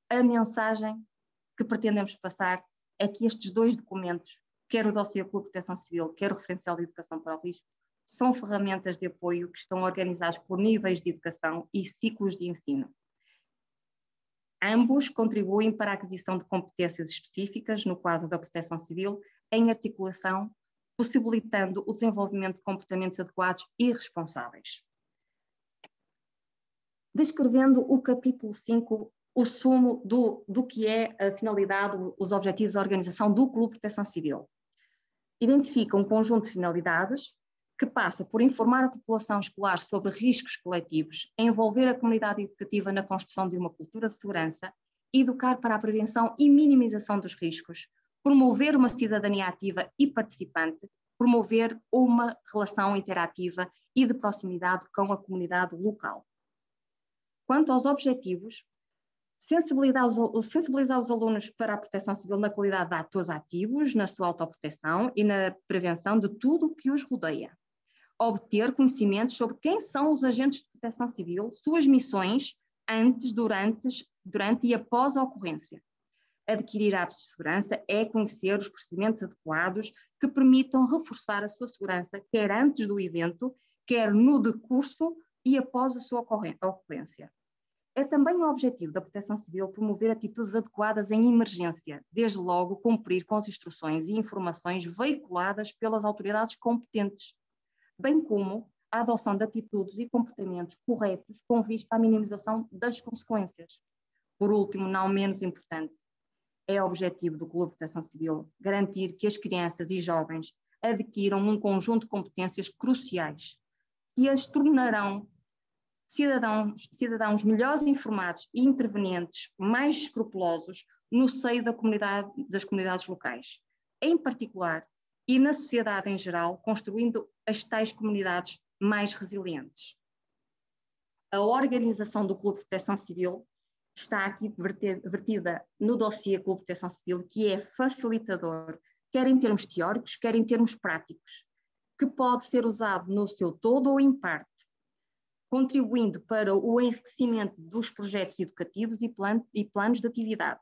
A mensagem que pretendemos passar é que estes dois documentos, quer o dossiê Clube de Proteção Civil, quer o referencial de educação para o risco, são ferramentas de apoio que estão organizados por níveis de educação e ciclos de ensino. Ambos contribuem para a aquisição de competências específicas no quadro da proteção civil, em articulação, possibilitando o desenvolvimento de comportamentos adequados e responsáveis. Descrevendo o capítulo 5, o sumo do que é a finalidade, os objetivos da organização do Clube de Proteção Civil. Identifica um conjunto de finalidades que passa por informar a população escolar sobre riscos coletivos, envolver a comunidade educativa na construção de uma cultura de segurança, educar para a prevenção e minimização dos riscos, promover uma cidadania ativa e participante, promover uma relação interativa e de proximidade com a comunidade local. Quanto aos objetivos, sensibilizar os alunos para a proteção civil na qualidade de atores ativos, na sua autoproteção e na prevenção de tudo o que os rodeia. Obter conhecimentos sobre quem são os agentes de proteção civil, suas missões antes, durante e após a ocorrência. Adquirir hábitos de segurança é conhecer os procedimentos adequados que permitam reforçar a sua segurança, quer antes do evento, quer no decurso e após a sua ocorrência. É também o objetivo da Proteção Civil promover atitudes adequadas em emergência, desde logo cumprir com as instruções e informações veiculadas pelas autoridades competentes, bem como a adoção de atitudes e comportamentos corretos com vista à minimização das consequências. Por último, não menos importante, é objetivo do Clube de Proteção Civil garantir que as crianças e jovens adquiram um conjunto de competências cruciais que as tornarão cidadãos melhores informados e intervenientes mais escrupulosos no seio das comunidades locais, em particular, e na sociedade em geral, construindo as tais comunidades mais resilientes. A organização do Clube de Proteção Civil está aqui vertida no dossiê Clube de Proteção Civil, que é facilitador, quer em termos teóricos, quer em termos práticos, que pode ser usado no seu todo ou em parte, contribuindo para o enriquecimento dos projetos educativos e planos de atividade.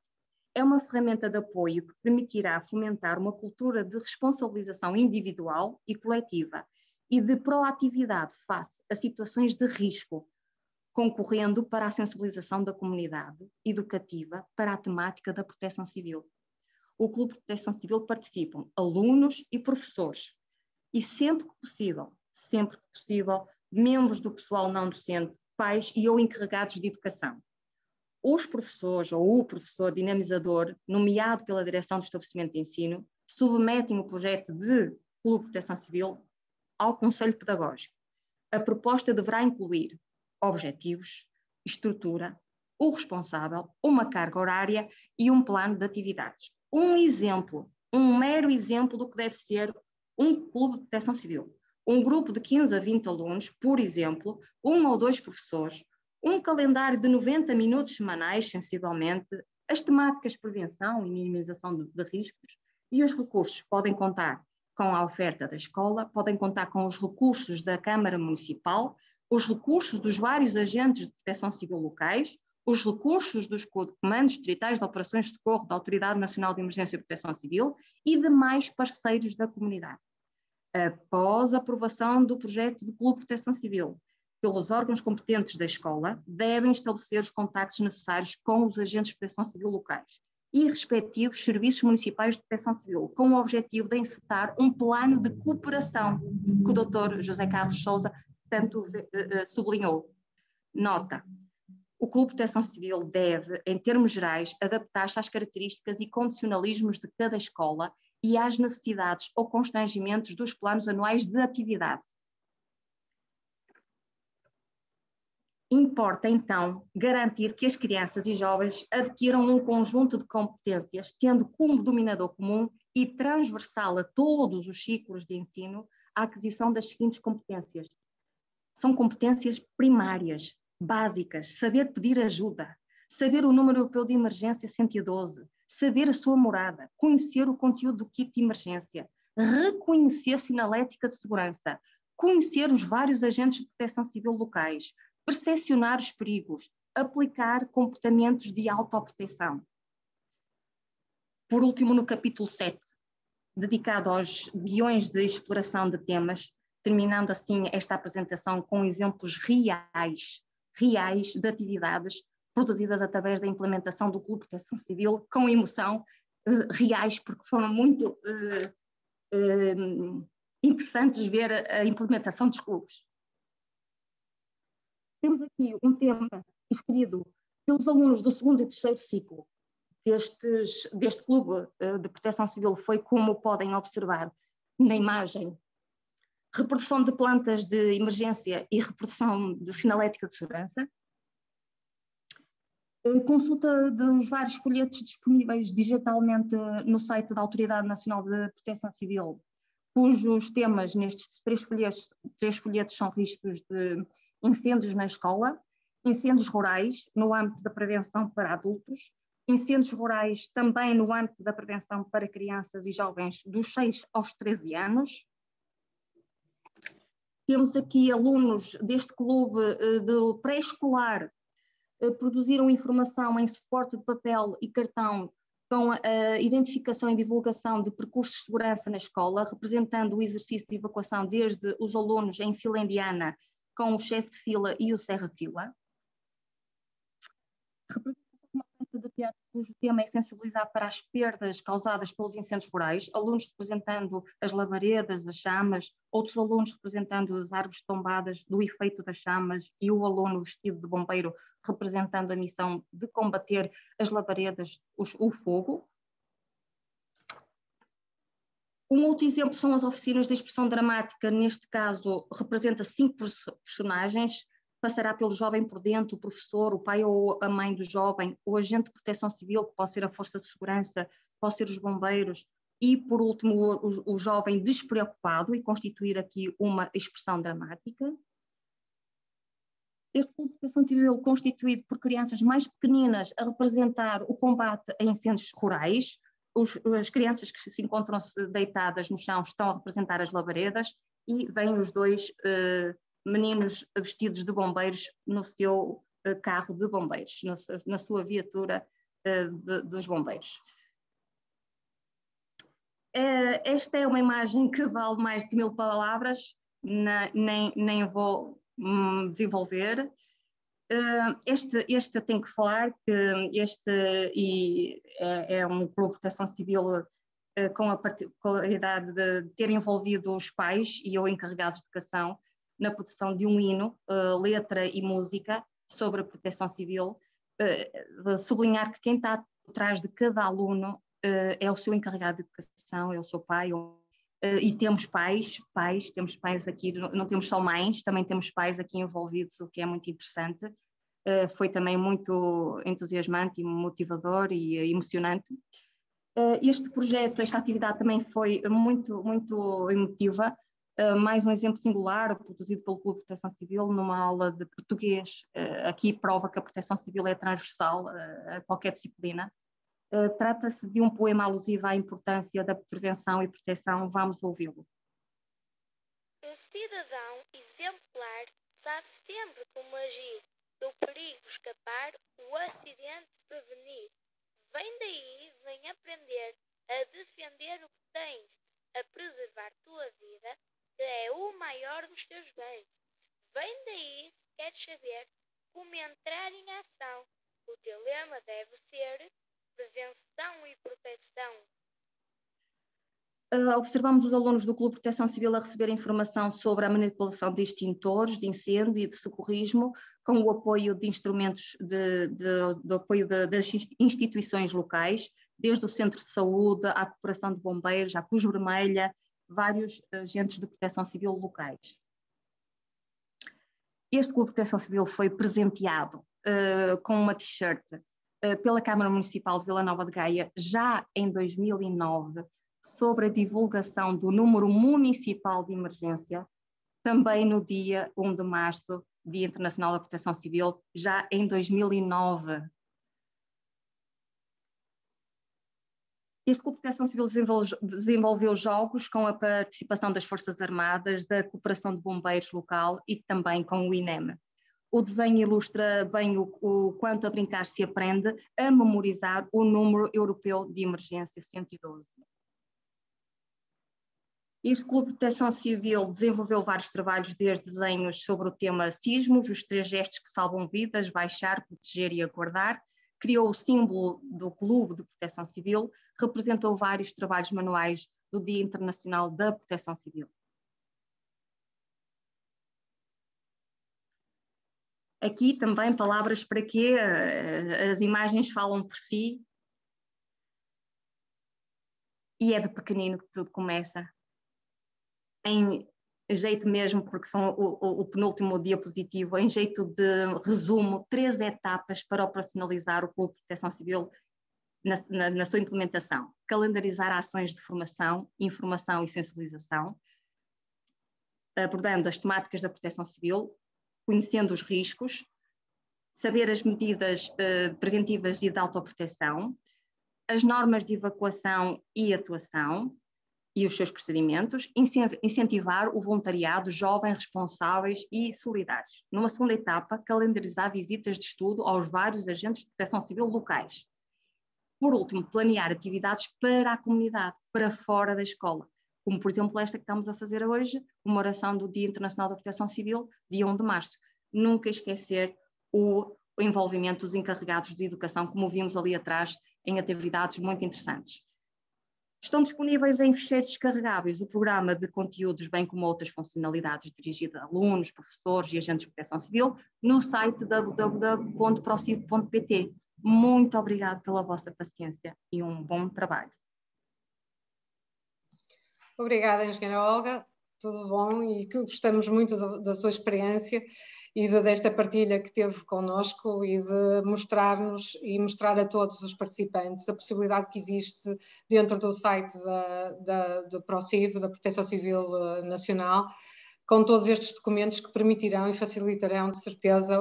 É uma ferramenta de apoio que permitirá fomentar uma cultura de responsabilização individual e coletiva e de proatividade face a situações de risco, concorrendo para a sensibilização da comunidade educativa para a temática da proteção civil. O Clube de Proteção Civil participam alunos e professores e, sempre que possível, membros do pessoal não docente, pais e ou encarregados de educação. Os professores ou o professor dinamizador, nomeado pela direção do estabelecimento de ensino, submetem o projeto de Clube de Proteção Civil ao Conselho Pedagógico. A proposta deverá incluir objetivos, estrutura, o responsável, uma carga horária e um plano de atividades. Um mero exemplo do que deve ser um clube de proteção civil. Um grupo de 15 a 20 alunos, por exemplo, 1 ou 2 professores, um calendário de 90 minutos semanais, sensivelmente, as temáticas de prevenção e minimização de riscos e os recursos podem contar com a oferta da escola, podem contar com os recursos da Câmara Municipal, os recursos dos vários agentes de proteção civil locais, os recursos dos comandos distritais de operações de socorro da Autoridade Nacional de Emergência e Proteção Civil e demais parceiros da comunidade. Após a aprovação do projeto de Clube de Proteção Civil pelos órgãos competentes da escola, devem estabelecer os contactos necessários com os agentes de proteção civil locais e respectivos serviços municipais de proteção civil, com o objetivo de encetar um plano de cooperação que o Dr. José Carlos Sousa tanto sublinhou. Nota: o Clube de Proteção Civil deve, em termos gerais, adaptar-se às características e condicionalismos de cada escola e às necessidades ou constrangimentos dos planos anuais de atividade. Importa, então, garantir que as crianças e jovens adquiram um conjunto de competências, tendo como dominador comum e transversal a todos os ciclos de ensino a aquisição das seguintes competências. São competências primárias, básicas: saber pedir ajuda, saber o número europeu de emergência 112, saber a sua morada, conhecer o conteúdo do kit de emergência, reconhecer a sinalética de segurança, conhecer os vários agentes de proteção civil locais, percepcionar os perigos, aplicar comportamentos de autoproteção. Por último, no capítulo 7, dedicado aos guiões de exploração de temas, terminando assim esta apresentação com exemplos reais de atividades produzidas através da implementação do Clube de Proteção Civil, com emoção, reais, porque foram muito interessantes ver a implementação dos clubes. Temos aqui um tema escolhido pelos alunos do 2º e 3º ciclo deste Clube de Proteção Civil. Foi, como podem observar na imagem, reprodução de plantas de emergência e reprodução de sinalética de segurança. Consulta dos vários folhetos disponíveis digitalmente no site da Autoridade Nacional de Proteção Civil, cujos temas nestes 3 folhetos são riscos de incêndios na escola, incêndios rurais no âmbito da prevenção para adultos, incêndios rurais também no âmbito da prevenção para crianças e jovens dos 6 aos 13 anos. Temos aqui alunos deste clube do pré-escolar produziram informação em suporte de papel e cartão com a identificação e divulgação de percursos de segurança na escola, representando o exercício de evacuação desde os alunos em fila indiana com o chefe de fila e o serra-fila. Representação de uma peça de teatro cujo tema é sensibilizar para as perdas causadas pelos incêndios rurais, alunos representando as labaredas, as chamas, outros alunos representando as árvores tombadas do efeito das chamas e o aluno vestido de bombeiro representando a missão de combater as labaredas, o fogo. Um outro exemplo são as oficinas de expressão dramática, neste caso representa 5 personagens, passará pelo jovem por dentro, o professor, o pai ou a mãe do jovem, o agente de proteção civil, que pode ser a força de segurança, pode ser os bombeiros, e por último o jovem despreocupado, e constituir aqui uma expressão dramática. Este Clube de Proteção Civil constituído por crianças mais pequeninas a representar o combate a incêndios rurais. As crianças que se encontram deitadas no chão estão a representar as labaredas e vêm os 2 meninos vestidos de bombeiros no seu carro de bombeiros, na sua viatura dos bombeiros. Esta é uma imagem que vale mais de 1000 palavras, nem vou desenvolver. Este tem que falar que é um Clube de Proteção Civil com a particularidade de ter envolvido os pais e ou encarregados de educação na produção de um hino, letra e música sobre a proteção civil, sublinhar que quem está por trás de cada aluno é o seu encarregado de educação, é o seu pai, e temos pais, temos pais aqui, não temos só mães, também temos pais aqui envolvidos, o que é muito interessante. Foi também muito entusiasmante e motivador e emocionante. Este projeto, esta atividade também foi muito, muito emotiva. Mais um exemplo singular, produzido pelo Clube de Proteção Civil, numa aula de português. Aqui prova que a proteção civil é transversal a qualquer disciplina. Trata-se de um poema alusivo à importância da prevenção e proteção. Vamos ouvi-lo. Um cidadão exemplar sabe sempre como agir, do perigo escapar, o acidente prevenir. Vem daí, vem aprender a defender o que tens, a preservar tua vida, que é o maior dos teus bens. Vem daí, se queres saber como entrar em ação, o teu lema deve ser prevenção e proteção. Observamos os alunos do Clube de Proteção Civil a receber informação sobre a manipulação de extintores, de incêndio e de socorrismo, com o apoio de instrumentos de apoio das instituições locais, desde o Centro de Saúde, à Cooperação de Bombeiros, à Cruz Vermelha, vários agentes de proteção civil locais. Este Clube de Proteção Civil foi presenteado com uma t-shirt pela Câmara Municipal de Vila Nova de Gaia já em 2009 sobre a divulgação do número municipal de emergência, também no dia 1 de março, Dia Internacional da Proteção Civil, já em 2009. Este Clube de Proteção Civil desenvolveu jogos com a participação das Forças Armadas, da Cooperação de Bombeiros local e também com o INEM. O desenho ilustra bem o quanto a brincar se aprende a memorizar o número europeu de emergência 112. Este Clube de Proteção Civil desenvolveu vários trabalhos, desde desenhos sobre o tema sismos, os 3 gestos que salvam vidas, baixar, proteger e aguardar. Criou o símbolo do Clube de Proteção Civil, representou vários trabalhos manuais do Dia Internacional da Proteção Civil. Aqui também palavras para quê? As imagens falam por si. E é de pequenino que tudo começa. Em jeito mesmo, porque são o penúltimo diapositivo, em jeito de resumo, 3 etapas para operacionalizar o Clube de Proteção Civil na sua implementação. Calendarizar ações de formação, informação e sensibilização, abordando as temáticas da proteção civil, conhecendo os riscos, saber as medidas preventivas e de autoproteção, as normas de evacuação e atuação e os seus procedimentos, incentivar o voluntariado jovem, responsáveis e solidários. Numa segunda etapa, calendarizar visitas de estudo aos vários agentes de proteção civil locais. Por último, planear atividades para a comunidade, para fora da escola, como por exemplo esta que estamos a fazer hoje, uma oração do Dia Internacional da Proteção Civil, dia 1 de março. Nunca esquecer o envolvimento dos encarregados de educação, como vimos ali atrás, em atividades muito interessantes. Estão disponíveis em ficheiros descarregáveis o programa de conteúdos, bem como outras funcionalidades dirigidas a alunos, professores e agentes de proteção civil, no site www.prociv.pt. Muito obrigado pela vossa paciência e um bom trabalho. Obrigada, engenheira Olga. Tudo bom e que gostamos muito da sua experiência e desta partilha que teve connosco e de mostrar-nos e mostrar a todos os participantes a possibilidade que existe dentro do site do PROCIV, da Proteção Civil Nacional, com todos estes documentos que permitirão e facilitarão, de certeza,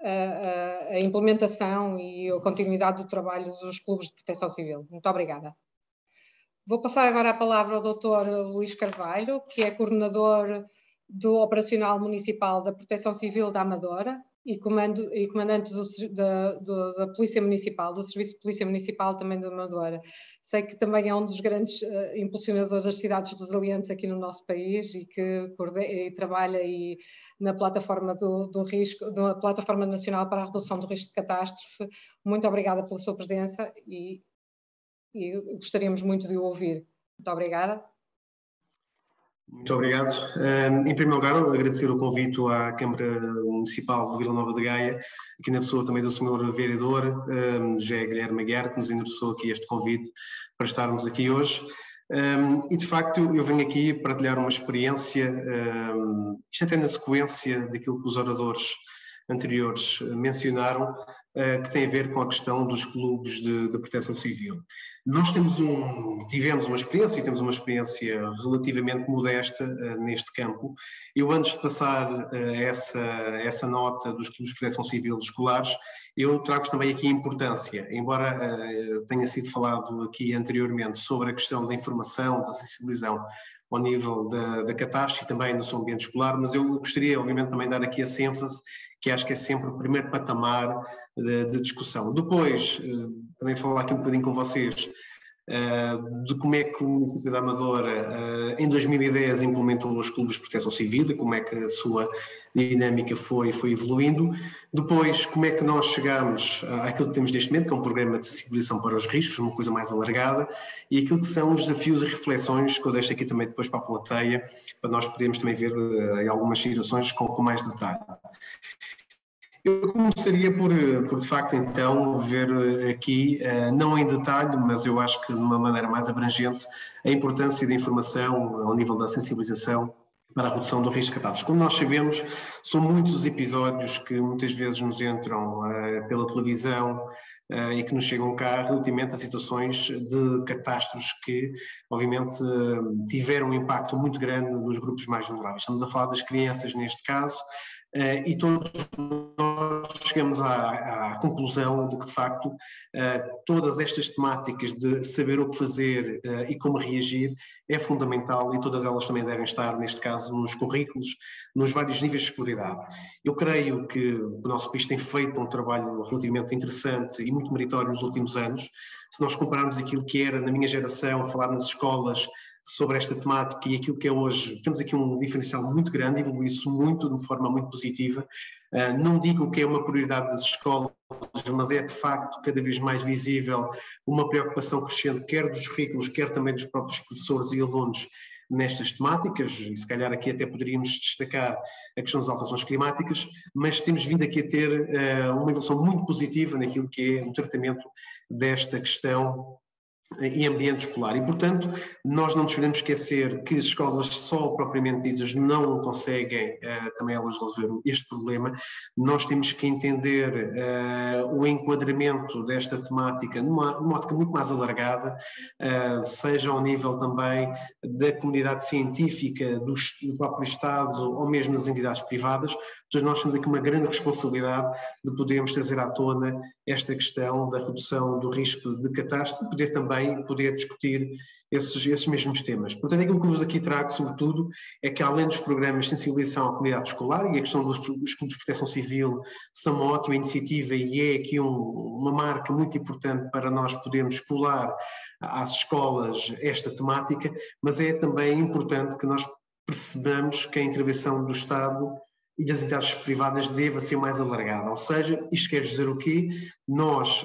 a implementação e a continuidade do trabalho dos clubes de proteção civil. Muito obrigada. Vou passar agora a palavra ao Dr. Luís Carvalho, que é coordenador do Operacional Municipal da Proteção Civil da Amadora e comandante da Polícia Municipal, do Serviço de Polícia Municipal também da Amadora. Sei que também é um dos grandes impulsionadores das cidades resilientes aqui no nosso país e que trabalha na plataforma do risco, na Plataforma Nacional para a Redução do Risco de Catástrofe. Muito obrigada pela sua presença e gostaríamos muito de o ouvir. Muito obrigada. Muito obrigado. Em primeiro lugar, agradecer o convite à Câmara Municipal de Vila Nova de Gaia, aqui na pessoa também do Sr. Vereador, José Guilherme Aguiar, que nos endereçou aqui este convite para estarmos aqui hoje. E de facto eu venho aqui partilhar uma experiência, isto até na sequência daquilo que os oradores anteriores mencionaram, que tem a ver com a questão dos clubes de proteção civil. Nós tivemos uma experiência, e temos uma experiência relativamente modesta neste campo. Eu, antes de passar essa nota dos clubes de proteção civil escolares, eu trago também aqui a importância, embora tenha sido falado aqui anteriormente sobre a questão da informação, da sensibilização ao nível da catástrofe e também do seu ambiente escolar, mas eu gostaria, obviamente, também de dar aqui essa ênfase, que acho que é sempre o primeiro patamar de discussão. Depois, também falar aqui um bocadinho com vocês de como é que o município da Amadora, em 2010, implementou os clubes de proteção civil e como é que a sua dinâmica foi evoluindo. Depois, como é que nós chegamos àquilo que temos neste momento, que é um programa de sensibilização para os riscos, uma coisa mais alargada, e aquilo que são os desafios e reflexões que eu deixo aqui também depois para a plateia, para nós podermos também ver em algumas situações com mais detalhe. Eu começaria por de facto, então, ver aqui, não em detalhe, mas eu acho que de uma maneira mais abrangente, a importância da informação ao nível da sensibilização para a redução do risco de catástrofe. Como nós sabemos, são muitos os episódios que muitas vezes nos entram pela televisão e que nos chegam cá relativamente a situações de catástrofes que, obviamente, tiveram um impacto muito grande nos grupos mais vulneráveis. Estamos a falar das crianças neste caso, e todos nós chegamos à conclusão de que, de facto, todas estas temáticas de saber o que fazer e como reagir é fundamental, e todas elas também devem estar, neste caso, nos currículos, nos vários níveis de escolaridade. Eu creio que o nosso país tem feito um trabalho relativamente interessante e muito meritório nos últimos anos. Se nós compararmos aquilo que era na minha geração, falar nas escolas sobre esta temática e aquilo que é hoje, temos aqui um diferencial muito grande, evoluiu-se muito, de forma muito positiva. Não digo que é uma prioridade das escolas, mas é de facto cada vez mais visível uma preocupação crescente, quer dos currículos, quer também dos próprios professores e alunos nestas temáticas, e se calhar aqui até poderíamos destacar a questão das alterações climáticas, mas temos vindo aqui a ter uma evolução muito positiva naquilo que é o tratamento desta questão em ambiente escolar. E, portanto, nós não nos podemos esquecer que as escolas só propriamente ditas não conseguem também elas resolver este problema. Nós temos que entender o enquadramento desta temática numa ótica muito mais alargada, seja ao nível também da comunidade científica, do próprio Estado ou mesmo das entidades privadas. Então, nós temos aqui uma grande responsabilidade de podermos trazer à tona esta questão da redução do risco de catástrofe e poder discutir esses mesmos temas. Portanto, aquilo que eu vos aqui trago, sobretudo, é que além dos programas de sensibilização à comunidade escolar e a questão dos clubes de proteção civil são uma ótima iniciativa e é aqui uma marca muito importante para nós podermos colar às escolas esta temática, mas é também importante que nós percebamos que a intervenção do Estado e das entidades privadas deva ser mais alargada. Ou seja, isto quer dizer o quê? Nós,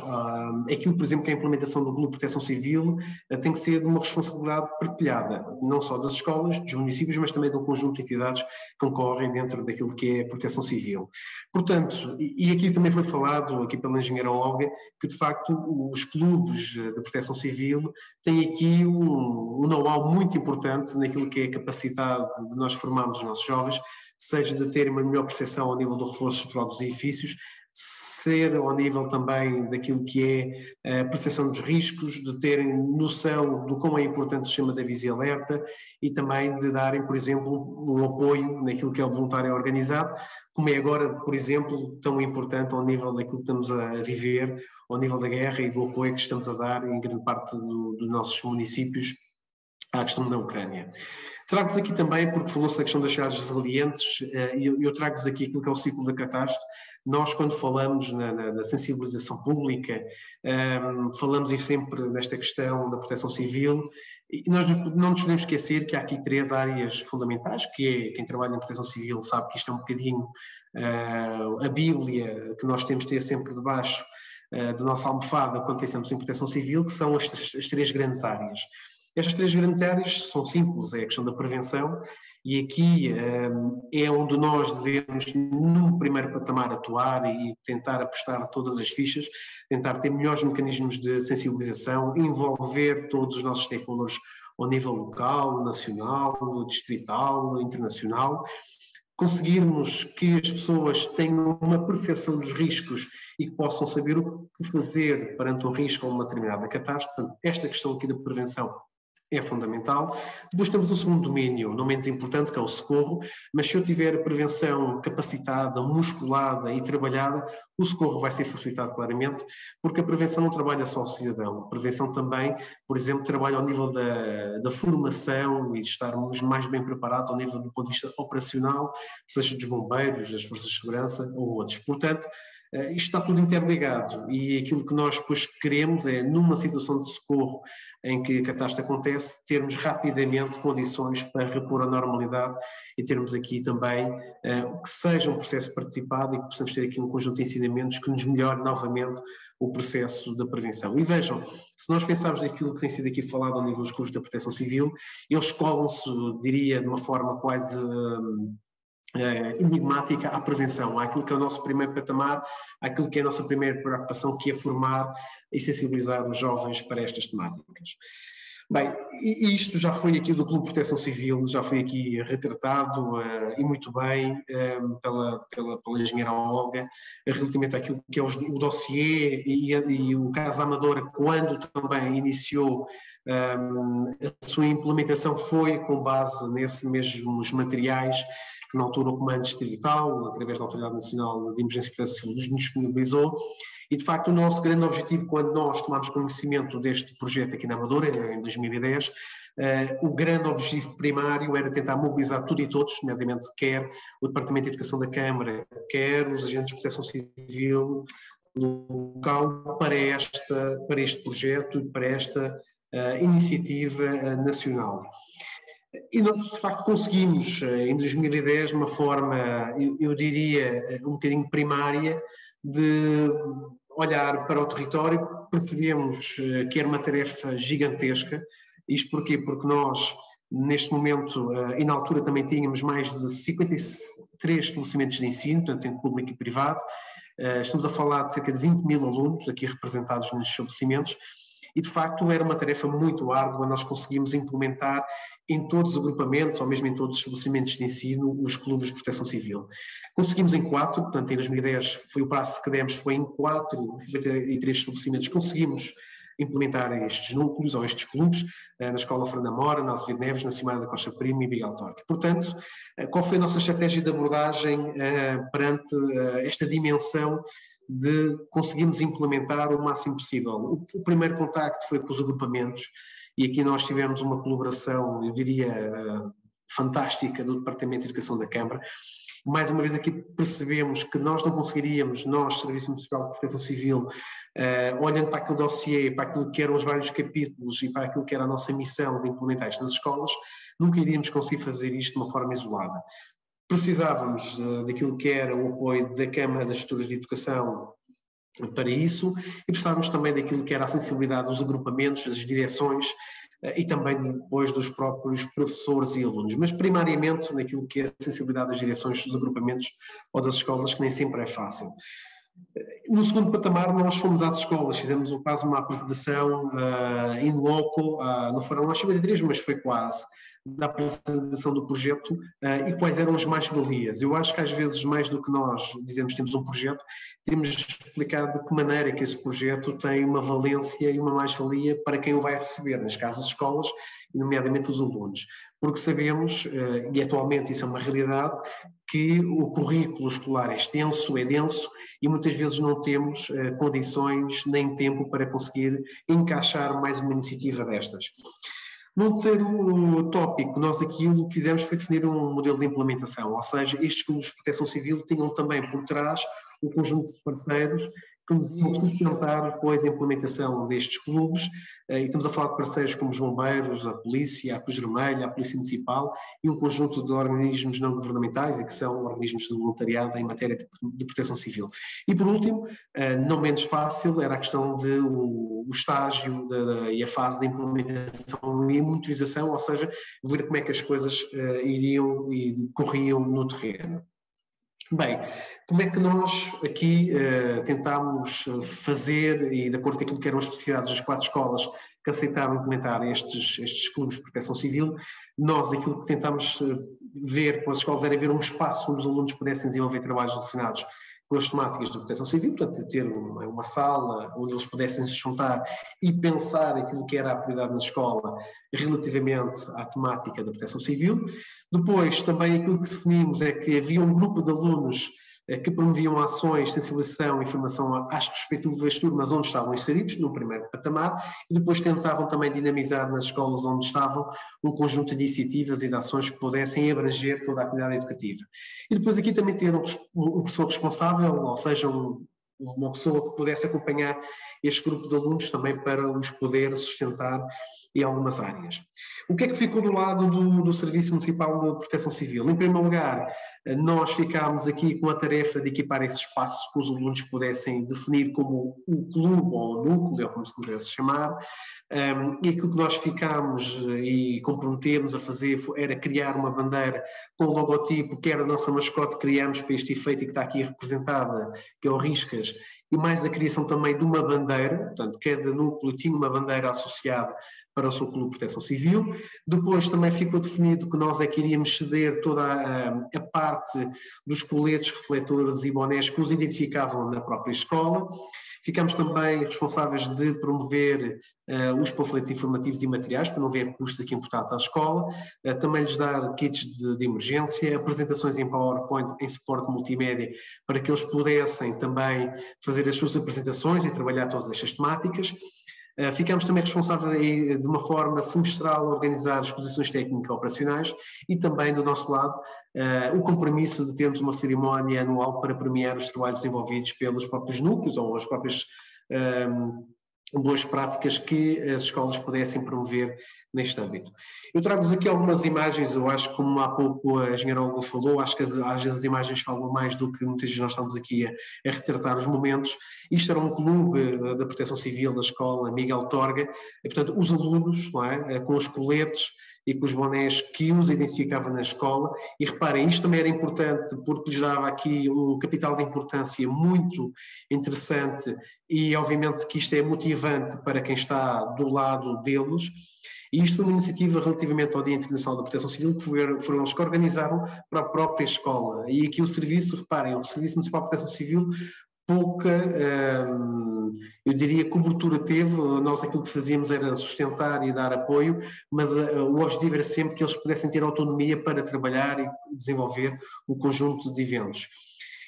aquilo, por exemplo, que é a implementação do Grupo de Proteção Civil tem que ser de uma responsabilidade partilhada, não só das escolas, dos municípios, mas também do conjunto de entidades que concorrem dentro daquilo que é a proteção civil. Portanto, e aqui também foi falado, aqui pela engenheira Olga, que de facto os clubes de proteção civil têm aqui um know-how muito importante naquilo que é a capacidade de nós formarmos os nossos jovens, seja de terem uma melhor percepção ao nível do reforço estrutural dos edifícios, ser ao nível também daquilo que é a percepção dos riscos, de terem noção do quão é importante o sistema de aviso e alerta e também de darem, por exemplo, um apoio naquilo que é o voluntário organizado, como é agora, por exemplo, tão importante ao nível daquilo que estamos a viver, ao nível da guerra e do apoio que estamos a dar em grande parte dos nossos municípios à questão da Ucrânia. Trago-vos aqui também, porque falou-se da questão das cidades resilientes, e eu trago-vos aqui aquilo que é o ciclo da catástrofe. Nós, quando falamos na sensibilização pública, falamos sempre nesta questão da proteção civil, e nós não nos podemos esquecer que há aqui 3 áreas fundamentais, que é, quem trabalha em proteção civil sabe que isto é um bocadinho a Bíblia que nós temos de ter sempre debaixo da nossa almofada quando pensamos em proteção civil, que são as 3 grandes áreas. Estas 3 grandes áreas são simples, é a questão da prevenção, e aqui é onde nós devemos, num primeiro patamar, atuar e tentar apostar todas as fichas, tentar ter melhores mecanismos de sensibilização, envolver todos os nossos stakeholders ao nível local, nacional, distrital, internacional, conseguirmos que as pessoas tenham uma percepção dos riscos e que possam saber o que fazer perante um risco ou uma determinada catástrofe. Portanto, esta questão aqui da prevenção é fundamental. Depois temos o segundo domínio, não menos importante, que é o socorro, mas se eu tiver a prevenção capacitada, musculada e trabalhada, o socorro vai ser facilitado claramente, porque a prevenção não trabalha só o cidadão, a prevenção também, por exemplo, trabalha ao nível da formação e de estarmos mais bem preparados ao nível do ponto de vista operacional, seja dos bombeiros, das forças de segurança ou outros. Portanto, isto está tudo interligado e aquilo que nós depois queremos é, numa situação de socorro em que a catástrofe acontece, termos rapidamente condições para repor a normalidade e termos aqui também que seja um processo participado e que possamos ter aqui um conjunto de ensinamentos que nos melhore novamente o processo da prevenção. E vejam, se nós pensarmos naquilo que tem sido aqui falado ao nível dos cursos da proteção civil, eles colam-se, diria, de uma forma quase enigmática à prevenção, àquilo que é o nosso primeiro patamar, àquilo que é a nossa primeira preocupação, que é formar e sensibilizar os jovens para estas temáticas. Bem, isto já foi aqui do Clube de Proteção Civil, já foi aqui retratado e muito bem pela engenheira Olga, relativamente àquilo que é o dossiê e o caso Amadora, quando também iniciou a sua implementação, foi com base nesses mesmos materiais que na altura o Comando Distrital, através da Autoridade Nacional de Emergência e Proteção Civil, nos disponibilizou. E, de facto, o nosso grande objetivo, quando nós tomámos conhecimento deste projeto aqui na Amadora, em 2010, o grande objetivo primário era tentar mobilizar tudo e todos, nomeadamente quer o Departamento de Educação da Câmara, quer os agentes de proteção civil local para este projeto e para esta iniciativa nacional. E nós, de facto, conseguimos, em 2010, de uma forma, eu diria, um bocadinho primária, de olhar para o território, percebemos que era uma tarefa gigantesca. Isto porquê? Porque nós, neste momento, e na altura também tínhamos mais de 53 estabelecimentos de ensino, tanto em público e privado. Estamos a falar de cerca de 20 mil alunos aqui representados nos estabelecimentos, e de facto era uma tarefa muito árdua. Nós conseguimos implementar em todos os agrupamentos, ou mesmo em todos os estabelecimentos de ensino, os clubes de proteção civil. Conseguimos em 4, portanto em 2010 foi o passo que demos, foi em 53 estabelecimentos, conseguimos implementar estes núcleos ou estes clubes, na Escola Fernando Mora, na Azevedo Neves, na Cimeira da Costa Prima e Miguel Torque. Portanto, qual foi a nossa estratégia de abordagem perante esta dimensão de conseguirmos implementar o máximo possível? O primeiro contacto foi com os agrupamentos, e aqui nós tivemos uma colaboração, eu diria, fantástica do Departamento de Educação da Câmara. Mais uma vez aqui percebemos que nós não conseguiríamos, nós, Serviço Municipal de Proteção Civil, olhando para aquele dossiê, para aquilo que eram os vários capítulos e para aquilo que era a nossa missão de implementar isto nas escolas, nunca iríamos conseguir fazer isto de uma forma isolada. Precisávamos daquilo que era o apoio da Câmara das Estruturas de Educação para isso, e precisávamos também daquilo que era a sensibilidade dos agrupamentos, das direções, e também depois dos próprios professores e alunos, mas primariamente naquilo que é a sensibilidade das direções dos agrupamentos ou das escolas, que nem sempre é fácil. No segundo patamar, nós fomos às escolas, fizemos quase uma apresentação in loco, não foram às 53, mas foi quase, da apresentação do projeto e quais eram as mais-valias. Eu acho que às vezes, mais do que nós dizemos que temos um projeto, temos de explicar de que maneira que esse projeto tem uma valência e uma mais-valia para quem o vai receber, nas casas de escolas, e nomeadamente os alunos. Porque sabemos, e atualmente isso é uma realidade, que o currículo escolar é extenso, é denso, e muitas vezes não temos condições nem tempo para conseguir encaixar mais uma iniciativa destas. No terceiro tópico, nós aqui o que fizemos foi definir um modelo de implementação, ou seja, estes clubes de proteção civil tinham também por trás um conjunto de parceiros que nos iam sustentar depois da implementação destes clubes, e estamos a falar de parceiros como os bombeiros, a polícia, a Cruz Vermelha, a Polícia Municipal e um conjunto de organismos não governamentais e que são organismos de voluntariado em matéria de proteção civil. E por último, não menos fácil, era a questão do estágio e a fase de implementação e monitorização, ou seja, ver como é que as coisas iriam e corriam no terreno. Bem, como é que nós aqui tentámos fazer, e de acordo com aquilo que eram as especificidades das 4 escolas que aceitaram implementar estes clubes de proteção civil, nós aquilo que tentámos ver com as escolas era ver um espaço onde os alunos pudessem desenvolver trabalhos relacionados com as temáticas de proteção civil, portanto, ter uma sala onde eles pudessem se juntar e pensar aquilo que era a prioridade na escola relativamente à temática da proteção civil. Depois, também aquilo que definimos é que havia um grupo de alunos que promoviam ações de sensibilização e informação às respectivas turmas onde estavam inseridos, no primeiro patamar, e depois tentavam também dinamizar nas escolas onde estavam um conjunto de iniciativas e de ações que pudessem abranger toda a comunidade educativa. E depois aqui também ter um professor responsável, ou seja, uma pessoa que pudesse acompanhar este grupo de alunos também para os poder sustentar em algumas áreas. O que é que ficou do lado do Serviço Municipal de Proteção Civil? Em primeiro lugar, nós ficámos aqui com a tarefa de equipar esse espaço que os alunos pudessem definir como o clube ou o núcleo, como se pudesse chamar, e aquilo que nós ficámos e comprometemos a fazer era criar uma bandeira com o logotipo, que era a nossa mascote que criámos para este efeito e que está aqui representada, que é o Riscas, e mais a criação também de uma bandeira, portanto, cada núcleo tinha uma bandeira associada para o seu clube de proteção civil. Depois também ficou definido que nós é que iríamos ceder toda a parte dos coletes, refletores e bonés que os identificavam na própria escola. Ficamos também responsáveis de promover os panfletos informativos e materiais, para não haver custos aqui importados à escola, também lhes dar kits de emergência, apresentações em PowerPoint, em suporte multimédia, para que eles pudessem também fazer as suas apresentações e trabalhar todas estas temáticas. Ficamos também responsáveis de uma forma semestral a organizar exposições técnicas operacionais e também, do nosso lado, o compromisso de termos uma cerimónia anual para premiar os trabalhos desenvolvidos pelos próprios núcleos ou as próprias boas práticas que as escolas pudessem promover neste âmbito. Eu trago-vos aqui algumas imagens, eu acho que como há pouco a engenheira Olga falou, acho que às vezes as imagens falam mais do que muitas vezes nós estamos aqui a retratar os momentos. Isto era um clube da Proteção Civil da escola Miguel Torga, e, portanto os alunos, não é, com os coletes e com os bonés que os identificavam na escola, e reparem, isto também era importante porque lhes dava aqui um capital de importância muito interessante e obviamente que isto é motivante para quem está do lado deles. E isto foi uma iniciativa relativamente ao Dia Internacional da Proteção Civil, que foram eles que organizaram para a própria escola. E aqui o serviço, reparem, o Serviço Municipal de Proteção Civil, pouca, eu diria, cobertura teve. Nós aquilo que fazíamos era sustentar e dar apoio, mas o objetivo era sempre que eles pudessem ter autonomia para trabalhar e desenvolver um conjunto de eventos.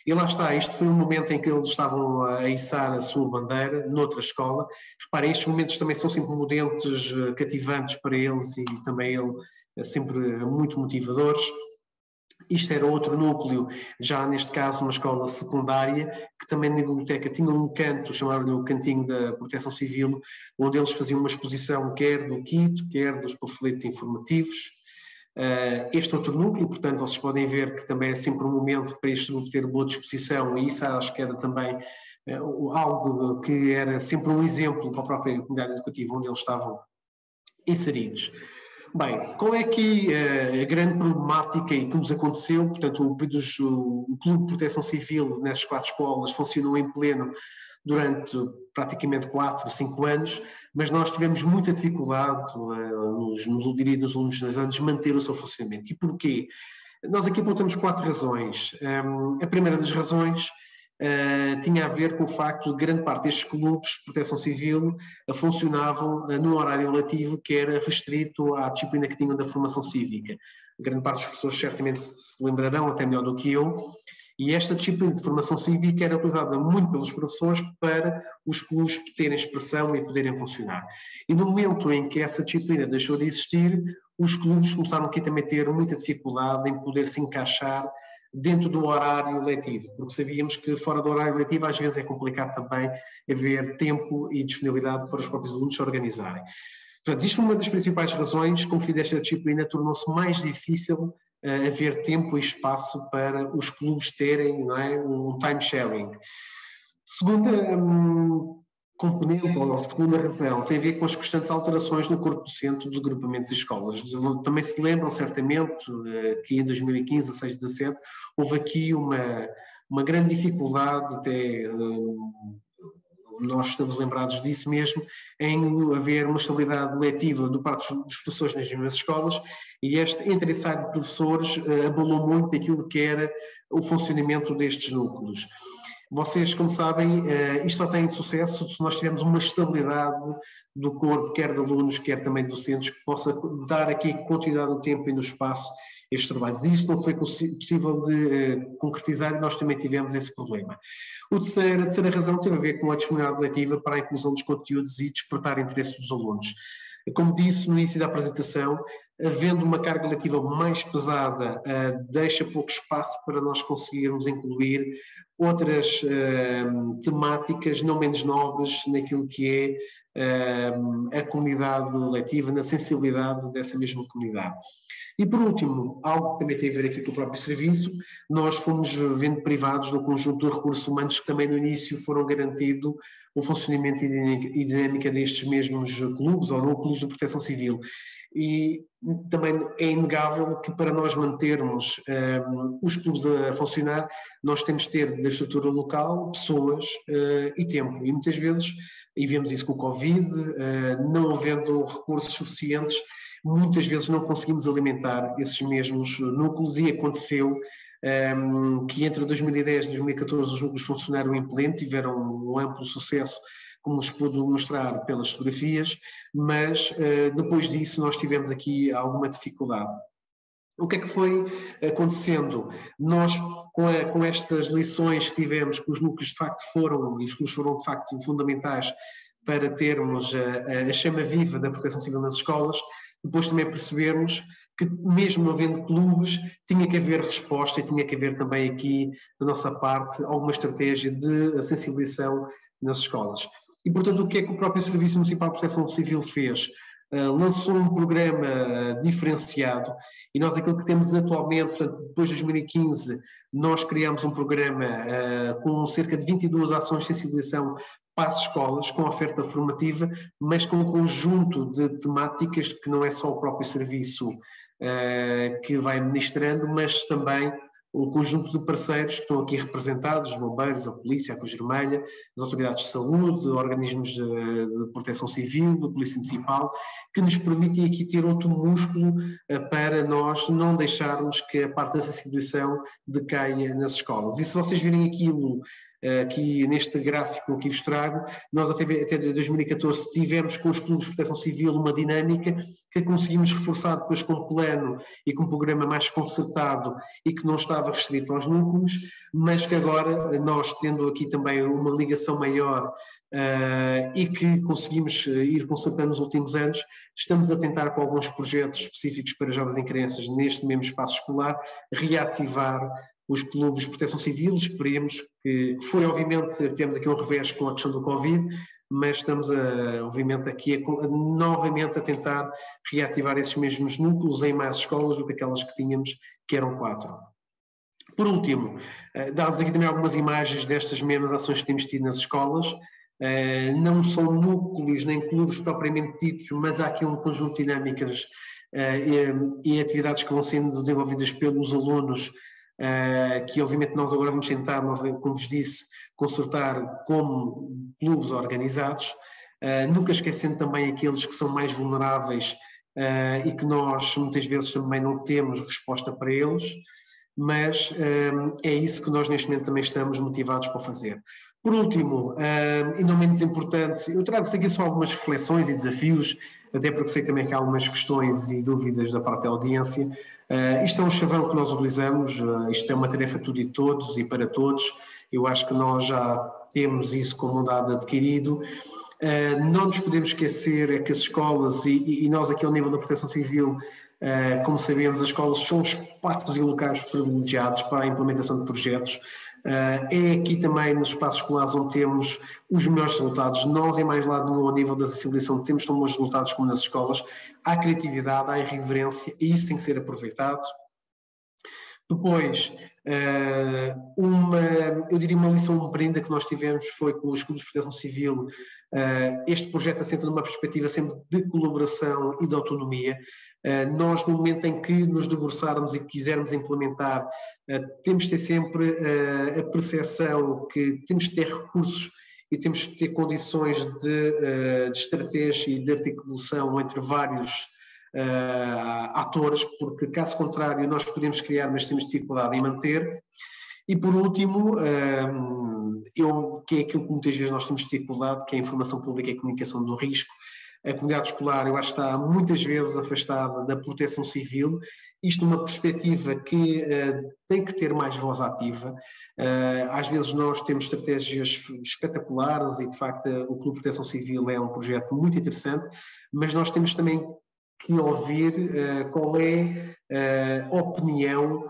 E lá está, isto foi um momento em que eles estavam a içar a sua bandeira noutra escola. Reparem, estes momentos também são sempre momentos cativantes para eles e também sempre muito motivadores. Isto era outro núcleo, já neste caso uma escola secundária, que também na biblioteca tinha um canto, chamavam-lhe o Cantinho da Proteção Civil, onde eles faziam uma exposição quer do kit, quer dos panfletos informativos. Este outro núcleo, portanto, vocês podem ver que também é sempre um momento para este grupo ter boa disposição, e isso acho que era também algo que era sempre um exemplo para a própria comunidade educativa onde eles estavam inseridos. Bem, qual é aqui a grande problemática que nos aconteceu? Portanto, o Clube de Proteção Civil nessas 4 escolas funcionou em pleno durante praticamente 4 ou 5 anos, mas nós tivemos muita dificuldade nos últimos 2 anos de manter o seu funcionamento. E porquê? Nós aqui apontamos 4 razões. A primeira das razões tinha a ver com o facto de grande parte destes clubes de proteção civil funcionavam num horário letivo que era restrito à disciplina que tinham da formação cívica. Grande parte dos professores certamente se lembrarão, até melhor do que eu, e esta disciplina de formação cívica era utilizada muito pelos professores para os clubes terem expressão e poderem funcionar. E no momento em que essa disciplina deixou de existir, os clubes começaram aqui também a ter muita dificuldade em poder se encaixar dentro do horário letivo, porque sabíamos que fora do horário letivo às vezes é complicado também haver tempo e disponibilidade para os próprios alunos se organizarem. Portanto, isto foi uma das principais razões, como fim desta disciplina, tornou-se mais difícil haver tempo e espaço para os clubes terem, não é, um time sharing. Segunda componente, ou segunda razão, tem a ver com as constantes alterações no corpo docente dos agrupamentos e escolas. Também se lembram certamente que em 2015, 16, 17, houve aqui uma grande dificuldade, até nós estamos lembrados disso mesmo, em haver uma estabilidade letiva do parte dos professores nas mesmas escolas, e este entra e sai de professores abalou muito aquilo que era o funcionamento destes núcleos. Vocês, como sabem, isto só tem sucesso se nós tivermos uma estabilidade do corpo, quer de alunos, quer também de docentes, que possa dar aqui continuidade no tempo e no espaço a estes trabalhos. E isso não foi possível de concretizar e nós também tivemos esse problema. A terceira razão tem a ver com a disponibilidade letiva para a inclusão dos conteúdos e despertar interesse dos alunos. Como disse no início da apresentação, havendo uma carga letiva mais pesada, deixa pouco espaço para nós conseguirmos incluir outras temáticas não menos nobres naquilo que é a comunidade letiva, na sensibilidade dessa mesma comunidade. E por último, algo que também tem a ver aqui com o próprio serviço, nós fomos vendo privados do conjunto de recursos humanos que também no início foram garantido o funcionamento e dinâmica destes mesmos clubes ou núcleos de proteção civil. e também é inegável que para nós mantermos os clubes a funcionar, nós temos de ter da estrutura local pessoas e tempo. E muitas vezes, e vemos isso com o Covid, não havendo recursos suficientes, muitas vezes não conseguimos alimentar esses mesmos núcleos, e aconteceu que entre 2010 e 2014 os núcleos funcionaram em pleno, tiveram um amplo sucesso, como nos pude mostrar pelas fotografias, mas depois disso nós tivemos aqui alguma dificuldade. O que é que foi acontecendo? Nós, com estas lições que tivemos, que os núcleos de facto foram, e os clubes foram de facto fundamentais para termos a chama viva da proteção civil nas escolas, depois também percebermos que mesmo não havendo clubes, tinha que haver resposta e tinha que haver também aqui, da nossa parte, alguma estratégia de sensibilização nas escolas. E, portanto, o que é que o próprio Serviço Municipal de Proteção Civil fez? Lançou um programa diferenciado, e nós aquilo que temos atualmente, portanto, depois de 2015, nós criamos um programa com cerca de 22 ações de sensibilização para as escolas, com oferta formativa, mas com um conjunto de temáticas que não é só o próprio serviço que vai ministrando, mas também um conjunto de parceiros que estão aqui representados, os bombeiros, a polícia, a Cruz Vermelha, as autoridades de saúde, organismos de proteção civil, a polícia municipal, que nos permitem aqui ter outro músculo para nós não deixarmos que a parte da sensibilização decaia nas escolas. E se vocês virem aquilo aqui neste gráfico que vos trago, nós até 2014 tivemos com os clubes de proteção civil uma dinâmica que conseguimos reforçar depois com um plano e com um programa mais concertado e que não estava restrito aos núcleos, mas que agora nós, tendo aqui também uma ligação maior e que conseguimos ir concertando nos últimos anos, estamos a tentar, com alguns projetos específicos para jovens e crianças neste mesmo espaço escolar, reativar os clubes de proteção civil. Esperemos que obviamente, temos aqui um revés com a questão do Covid, mas estamos obviamente aqui novamente a tentar reativar esses mesmos núcleos em mais escolas do que aquelas que tínhamos, que eram 4. Por último, dar-vos aqui também algumas imagens destas mesmas ações que temos tido nas escolas. Não são núcleos nem clubes propriamente ditos, mas há aqui um conjunto de dinâmicas e atividades que vão sendo desenvolvidas pelos alunos, que obviamente nós agora vamos tentar, como vos disse, concertar como clubes organizados, nunca esquecendo também aqueles que são mais vulneráveis e que nós muitas vezes também não temos resposta para eles, mas é isso que nós neste momento também estamos motivados para fazer. Por último, e não menos importante, eu trago-vos aqui só algumas reflexões e desafios, até porque sei também que há algumas questões e dúvidas da parte da audiência. Isto é um chavão que nós utilizamos, isto é uma tarefa tudo e todos e para todos. Eu acho que nós já temos isso como um dado adquirido. Não nos podemos esquecer é que as escolas, e nós aqui ao nível da proteção civil, como sabemos, as escolas são espaços e locais privilegiados para a implementação de projetos. É aqui também nos espaços escolares onde temos os melhores resultados. Nós, em mais lado nenhum, ao nível da sensibilização, temos tão bons resultados como nas escolas. Há criatividade, há irreverência, e isso tem que ser aproveitado. Depois, eu diria uma lição aprendida que nós tivemos foi com os clubes de proteção civil. Este projeto assenta numa perspectiva sempre de colaboração e de autonomia. Nós, no momento em que nos debruçarmos e quisermos implementar, temos de ter sempre a percepção que temos de ter recursos e temos de ter condições de estratégia e de articulação entre vários atores, porque caso contrário nós podemos criar, mas temos dificuldade em manter. E por último, que é aquilo que muitas vezes nós temos dificuldade, que é a informação pública e a comunicação do risco. A comunidade escolar, eu acho que está muitas vezes afastada da proteção civil, isto numa perspectiva que tem que ter mais voz ativa. Às vezes nós temos estratégias espetaculares e, de facto, o Clube de Proteção Civil é um projeto muito interessante, mas nós temos também que ouvir qual é a opinião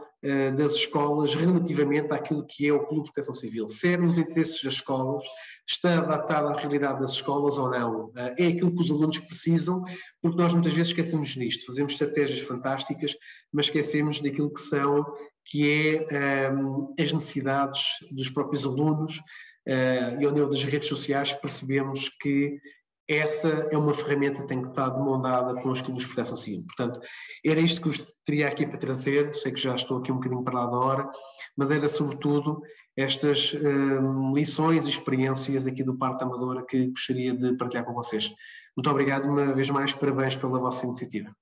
das escolas relativamente àquilo que é o Clube de Proteção Civil. Serve os interesses das escolas, está adaptado à realidade das escolas ou não? É aquilo que os alunos precisam, porque nós muitas vezes esquecemos disto, fazemos estratégias fantásticas, mas esquecemos daquilo que é as necessidades dos próprios alunos, e ao nível das redes sociais percebemos que essa é uma ferramenta que tem que estar de mão dada com os clubes de proteção civil. Portanto, era isto que eu teria aqui para trazer, sei que já estou aqui um bocadinho para lá da hora, mas era sobretudo estas lições e experiências aqui do Parque da Amadora que gostaria de partilhar com vocês. Muito obrigado uma vez mais, parabéns pela vossa iniciativa.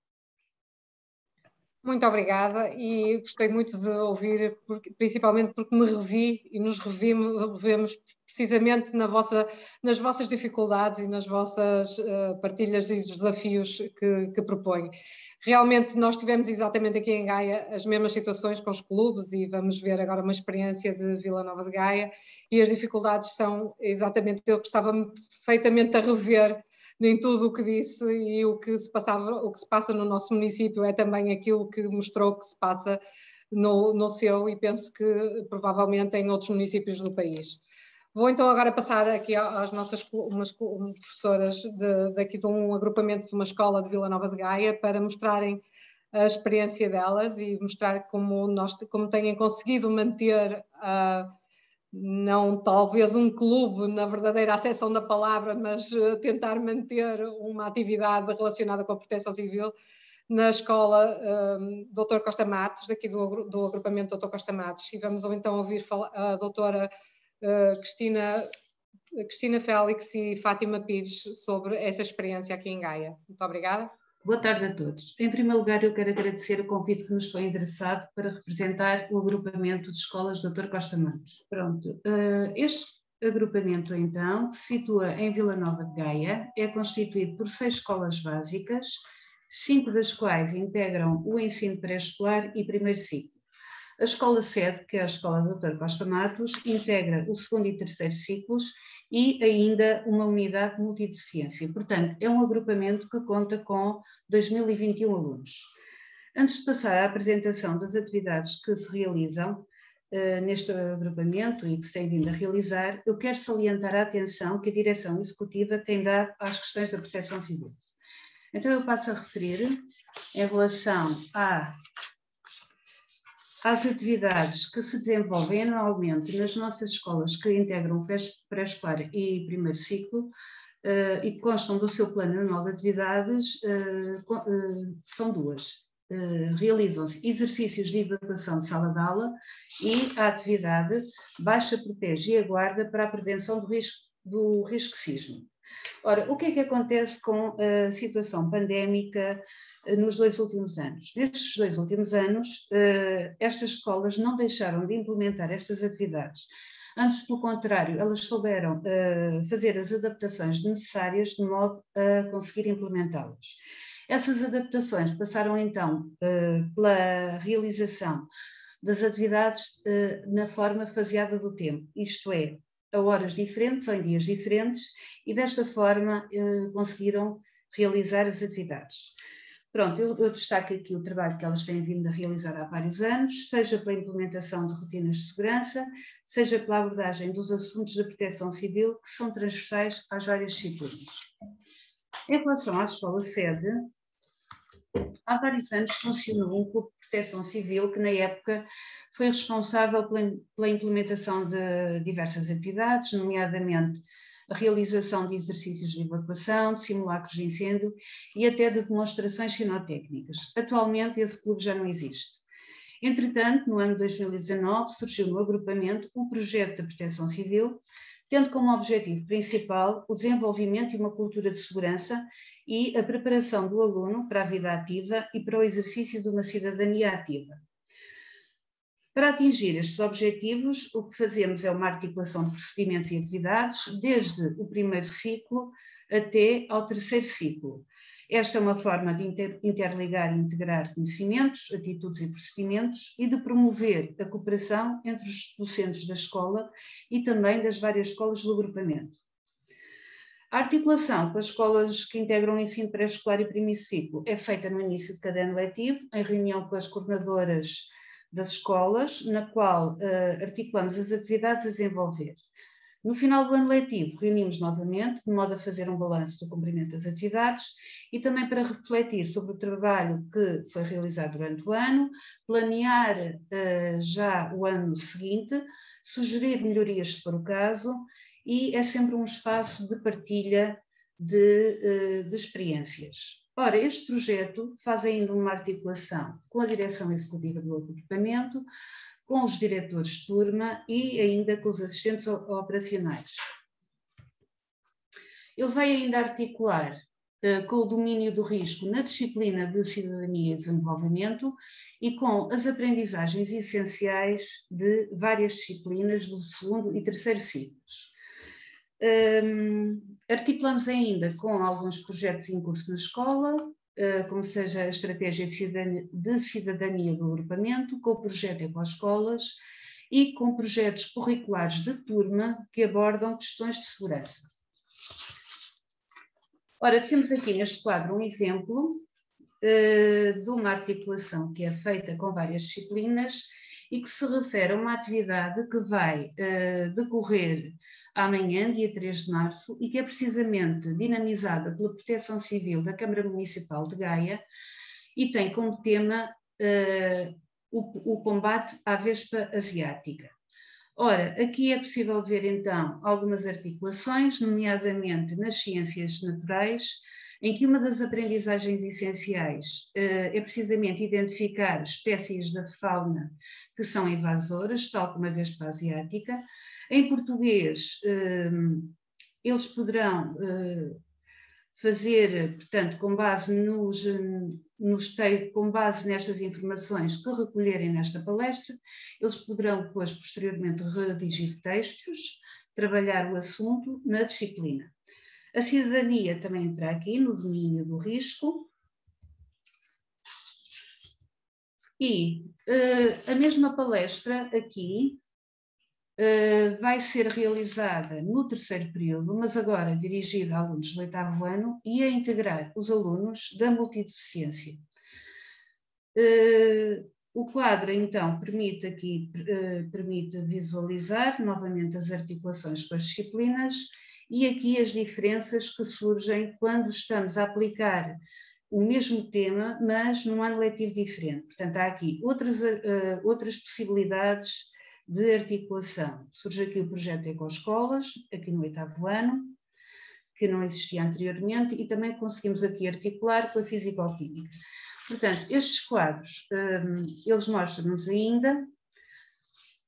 Muito obrigada e gostei muito de ouvir, principalmente porque me revi e nos revemos precisamente nas vossas dificuldades e nas vossas partilhas e desafios que propõe. Realmente nós tivemos exatamente aqui em Gaia as mesmas situações com os clubes e vamos ver agora uma experiência de Vila Nova de Gaia e as dificuldades são exatamente eu que estava perfeitamente a rever em tudo o que disse e o que se passa no nosso município é também aquilo que mostrou que se passa no seu e penso que provavelmente em outros municípios do país. Vou então agora passar aqui às nossas professoras daqui de um agrupamento de uma escola de Vila Nova de Gaia para mostrarem a experiência delas e mostrar como têm conseguido manter não talvez um clube na verdadeira acessão da palavra, mas tentar manter uma atividade relacionada com a proteção civil na escola Dr. Costa Matos, daqui do agrupamento Dr. Costa Matos. E vamos então ouvir a doutora Cristina Félix e Fátima Pires sobre essa experiência aqui em Gaia. Muito obrigada. Boa tarde a todos. Em primeiro lugar, eu quero agradecer o convite que nos foi endereçado para representar o agrupamento de escolas Dr. Costa Matos. Pronto, este agrupamento, então, que se situa em Vila Nova de Gaia, é constituído por 6 escolas básicas, 5 das quais integram o ensino pré-escolar e primeiro ciclo. A escola sede, que é a escola Dr. Costa Matos, integra o segundo e terceiro ciclos e ainda uma unidade de multideficiência. Portanto, é um agrupamento que conta com 2021 alunos. Antes de passar à apresentação das atividades que se realizam neste agrupamento e que se tem vindo a realizar, eu quero salientar a atenção que a Direção Executiva tem dado às questões da proteção civil. Então, eu passo a referir em relação às atividades que se desenvolvem anualmente nas nossas escolas que integram o pré-escolar e primeiro ciclo e que constam do seu plano anual de atividades, são 2. Realizam-se exercícios de evacuação de sala de aula e a atividade Baixa, Protege e Aguarda para a prevenção do risco sísmico. Ora, o que é que acontece com a situação pandémica nos 2 últimos anos? Nestes 2 últimos anos, estas escolas não deixaram de implementar estas atividades. Antes, pelo contrário, elas souberam fazer as adaptações necessárias de modo a conseguir implementá-las. Essas adaptações passaram então pela realização das atividades na forma faseada do tempo, isto é, a horas diferentes ou em dias diferentes, e desta forma conseguiram realizar as atividades. Pronto, eu destaco aqui o trabalho que elas têm vindo a realizar há vários anos, seja pela implementação de rotinas de segurança, seja pela abordagem dos assuntos da proteção civil, que são transversais às várias disciplinas. Em relação à escola sede, há vários anos funcionou um clube de proteção civil que na época foi responsável pela implementação de diversas atividades, nomeadamente a realização de exercícios de evacuação, de simulacros de incêndio e até de demonstrações cinotécnicas. Atualmente esse clube já não existe. Entretanto, no ano de 2019 surgiu no agrupamento o projeto da proteção civil, tendo como objetivo principal o desenvolvimento de uma cultura de segurança e a preparação do aluno para a vida ativa e para o exercício de uma cidadania ativa. Para atingir estes objetivos, o que fazemos é uma articulação de procedimentos e atividades desde o primeiro ciclo até ao terceiro ciclo. Esta é uma forma de interligar e integrar conhecimentos, atitudes e procedimentos e de promover a cooperação entre os docentes da escola e também das várias escolas do agrupamento. A articulação com as escolas que integram o ensino pré-escolar e primeiro ciclo é feita no início de cada ano letivo, em reunião com as coordenadoras das escolas, na qual articulamos as atividades a desenvolver. No final do ano letivo, reunimos novamente, de modo a fazer um balanço do cumprimento das atividades e também para refletir sobre o trabalho que foi realizado durante o ano, planear já o ano seguinte, sugerir melhorias se for o caso, e é sempre um espaço de partilha de experiências. Ora, este projeto faz ainda uma articulação com a direção executiva do agrupamento, com os diretores de turma e ainda com os assistentes operacionais. Ele vai ainda articular com o domínio do risco na disciplina de Cidadania e Desenvolvimento e com as aprendizagens essenciais de várias disciplinas do segundo e terceiro ciclos. Articulamos ainda com alguns projetos em curso na escola, como seja a Estratégia de Cidadania do Agrupamento, com o projeto Ecoescolas e com projetos curriculares de turma que abordam questões de segurança. Ora, temos aqui neste quadro um exemplo de uma articulação que é feita com várias disciplinas e que se refere a uma atividade que vai decorrer amanhã, dia 3 de março, e que é precisamente dinamizada pela Proteção Civil da Câmara Municipal de Gaia e tem como tema o combate à vespa asiática. Ora, aqui é possível ver então algumas articulações, nomeadamente nas ciências naturais, em que uma das aprendizagens essenciais é precisamente identificar espécies da fauna que são invasoras, tal como a vespa asiática. Em português, eles poderão fazer, portanto, com base com base nestas informações que recolherem nesta palestra, eles poderão depois, posteriormente, redigir textos, trabalhar o assunto na disciplina. A cidadania também entra aqui no domínio do risco. E a mesma palestra aqui vai ser realizada no terceiro período, mas agora dirigida a alunos do 8º ano e a integrar os alunos da multideficiência. O quadro, então, permite visualizar novamente as articulações com as disciplinas e aqui as diferenças que surgem quando estamos a aplicar o mesmo tema, mas num ano letivo diferente. Portanto, há aqui outras possibilidades de articulação. Surge aqui o projeto Ecoescolas, aqui no 8º ano, que não existia anteriormente, e também conseguimos aqui articular com a Fisicoquímica. Portanto, estes quadros, eles mostram-nos ainda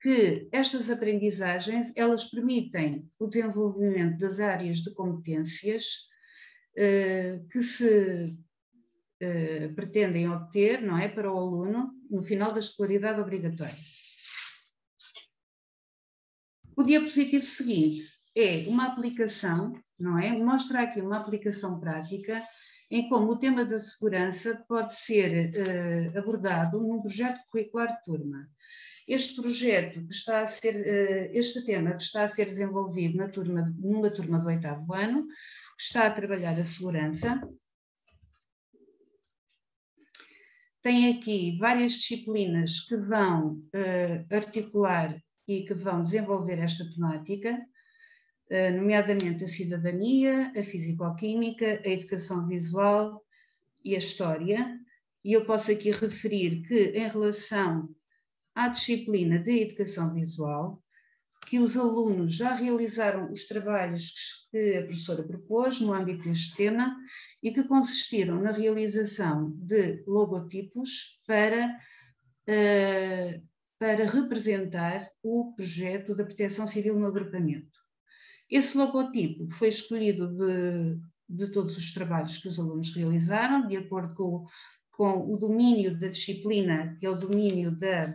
que estas aprendizagens, elas permitem o desenvolvimento das áreas de competências que se pretendem obter, não é, para o aluno no final da escolaridade obrigatória. O diapositivo seguinte é uma aplicação, não é? Mostra aqui uma aplicação prática em como o tema da segurança pode ser abordado num projeto curricular de turma. Este projeto que está a ser, este tema que está a ser desenvolvido numa turma do 8º ano, que está a trabalhar a segurança, tem aqui várias disciplinas que vão articular e que vão desenvolver esta temática, nomeadamente a cidadania, a fisicoquímica, a educação visual e a história. E eu posso aqui referir que, em relação à disciplina de educação visual, que os alunos já realizaram os trabalhos que a professora propôs no âmbito deste tema e que consistiram na realização de logotipos para representar o projeto da Proteção Civil no agrupamento. Esse logotipo foi escolhido de todos os trabalhos que os alunos realizaram, de acordo com o domínio da disciplina, que é o domínio da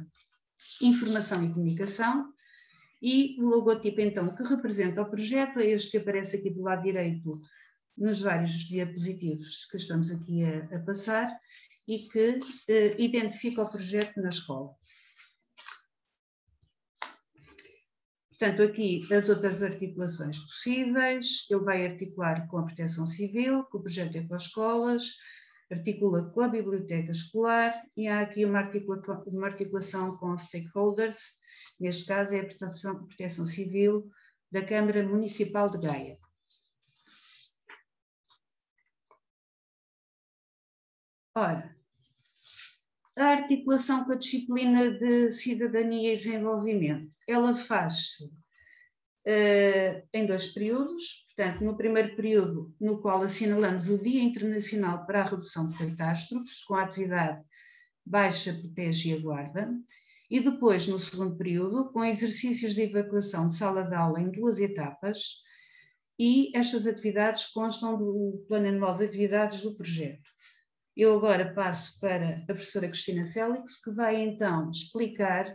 informação e comunicação, e o logotipo, então, que representa o projeto é este que aparece aqui do lado direito nos vários diapositivos que estamos aqui a passar e que identifica o projeto na escola. Portanto, aqui as outras articulações possíveis, ele vai articular com a Proteção Civil, com o projeto Ecoescolas, articula com a biblioteca escolar e há aqui uma articulação com stakeholders, neste caso é a Proteção Civil da Câmara Municipal de Gaia. Ora, a articulação com a disciplina de Cidadania e Desenvolvimento, ela faz-se em 2 períodos, portanto, no primeiro período, no qual assinalamos o Dia Internacional para a Redução de Catástrofes, com a atividade Baixa, Protege e Aguarda, e depois, no segundo período, com exercícios de evacuação de sala de aula em 2 etapas, e estas atividades constam do Plano Anual de Atividades do projeto. Eu agora passo para a professora Cristina Félix, que vai então explicar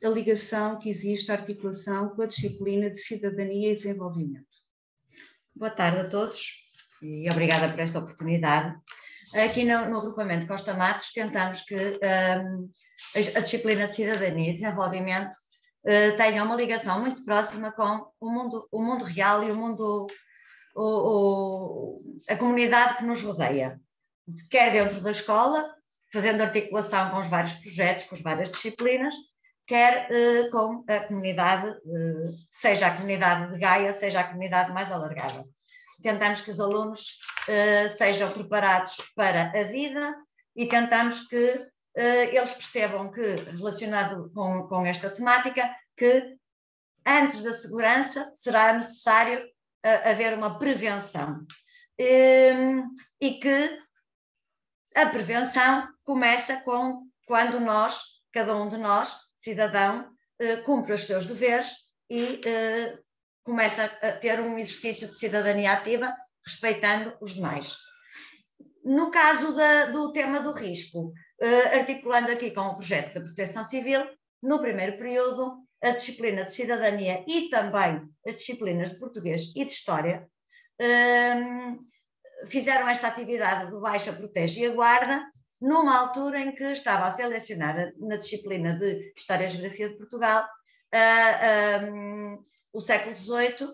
a ligação que existe, a articulação com a disciplina de Cidadania e Desenvolvimento. Boa tarde a todos e obrigada por esta oportunidade. Aqui no agrupamento Costa Matos tentamos que a disciplina de Cidadania e Desenvolvimento tenha uma ligação muito próxima com o mundo real e a comunidade que nos rodeia, quer dentro da escola, fazendo articulação com os vários projetos, com as várias disciplinas, quer com a comunidade, seja a comunidade de Gaia, seja a comunidade mais alargada. Tentamos que os alunos sejam preparados para a vida e tentamos que eles percebam que, relacionado com esta temática, que antes da segurança será necessário haver uma prevenção e que a prevenção começa quando cada um de nós, cidadão, cumpre os seus deveres e começa a ter um exercício de cidadania ativa, respeitando os demais. No caso do tema do risco, articulando aqui com o projeto da Proteção Civil, no primeiro período, a disciplina de Cidadania e também as disciplinas de Português e de História fizeram esta atividade do Baixa, Protege e Aguarda numa altura em que estava a ser lecionada na disciplina de História e Geografia de Portugal o século XVIII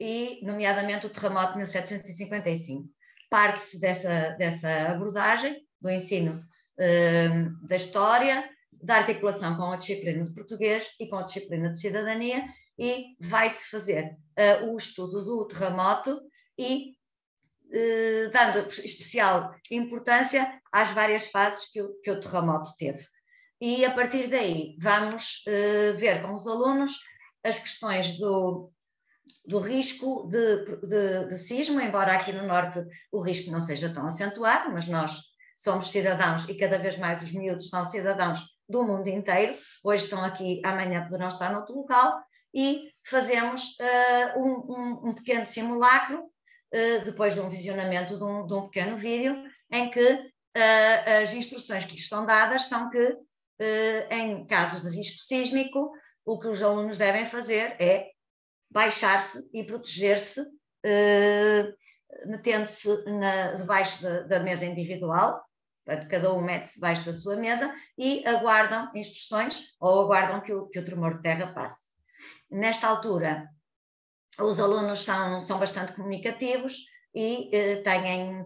e, nomeadamente, o terremoto de 1755. Parte-se dessa abordagem do ensino da História, da articulação com a disciplina de Português e com a disciplina de Cidadania, e vai-se fazer o estudo do terremoto e dando especial importância às várias fases que o terremoto teve. E a partir daí vamos ver com os alunos as questões do risco de sismo, embora aqui no Norte o risco não seja tão acentuado, mas nós somos cidadãos e cada vez mais os miúdos são cidadãos do mundo inteiro, hoje estão aqui, amanhã poderão estar noutro local, e fazemos um pequeno simulacro, depois de um visionamento de um pequeno vídeo, em que as instruções que lhes são dadas são que, em caso de risco sísmico, o que os alunos devem fazer é baixar-se e proteger-se, metendo-se debaixo da mesa individual. Portanto, cada um mete-se debaixo da sua mesa e aguardam instruções ou aguardam que o tremor de terra passe. Nesta altura, os alunos são bastante comunicativos e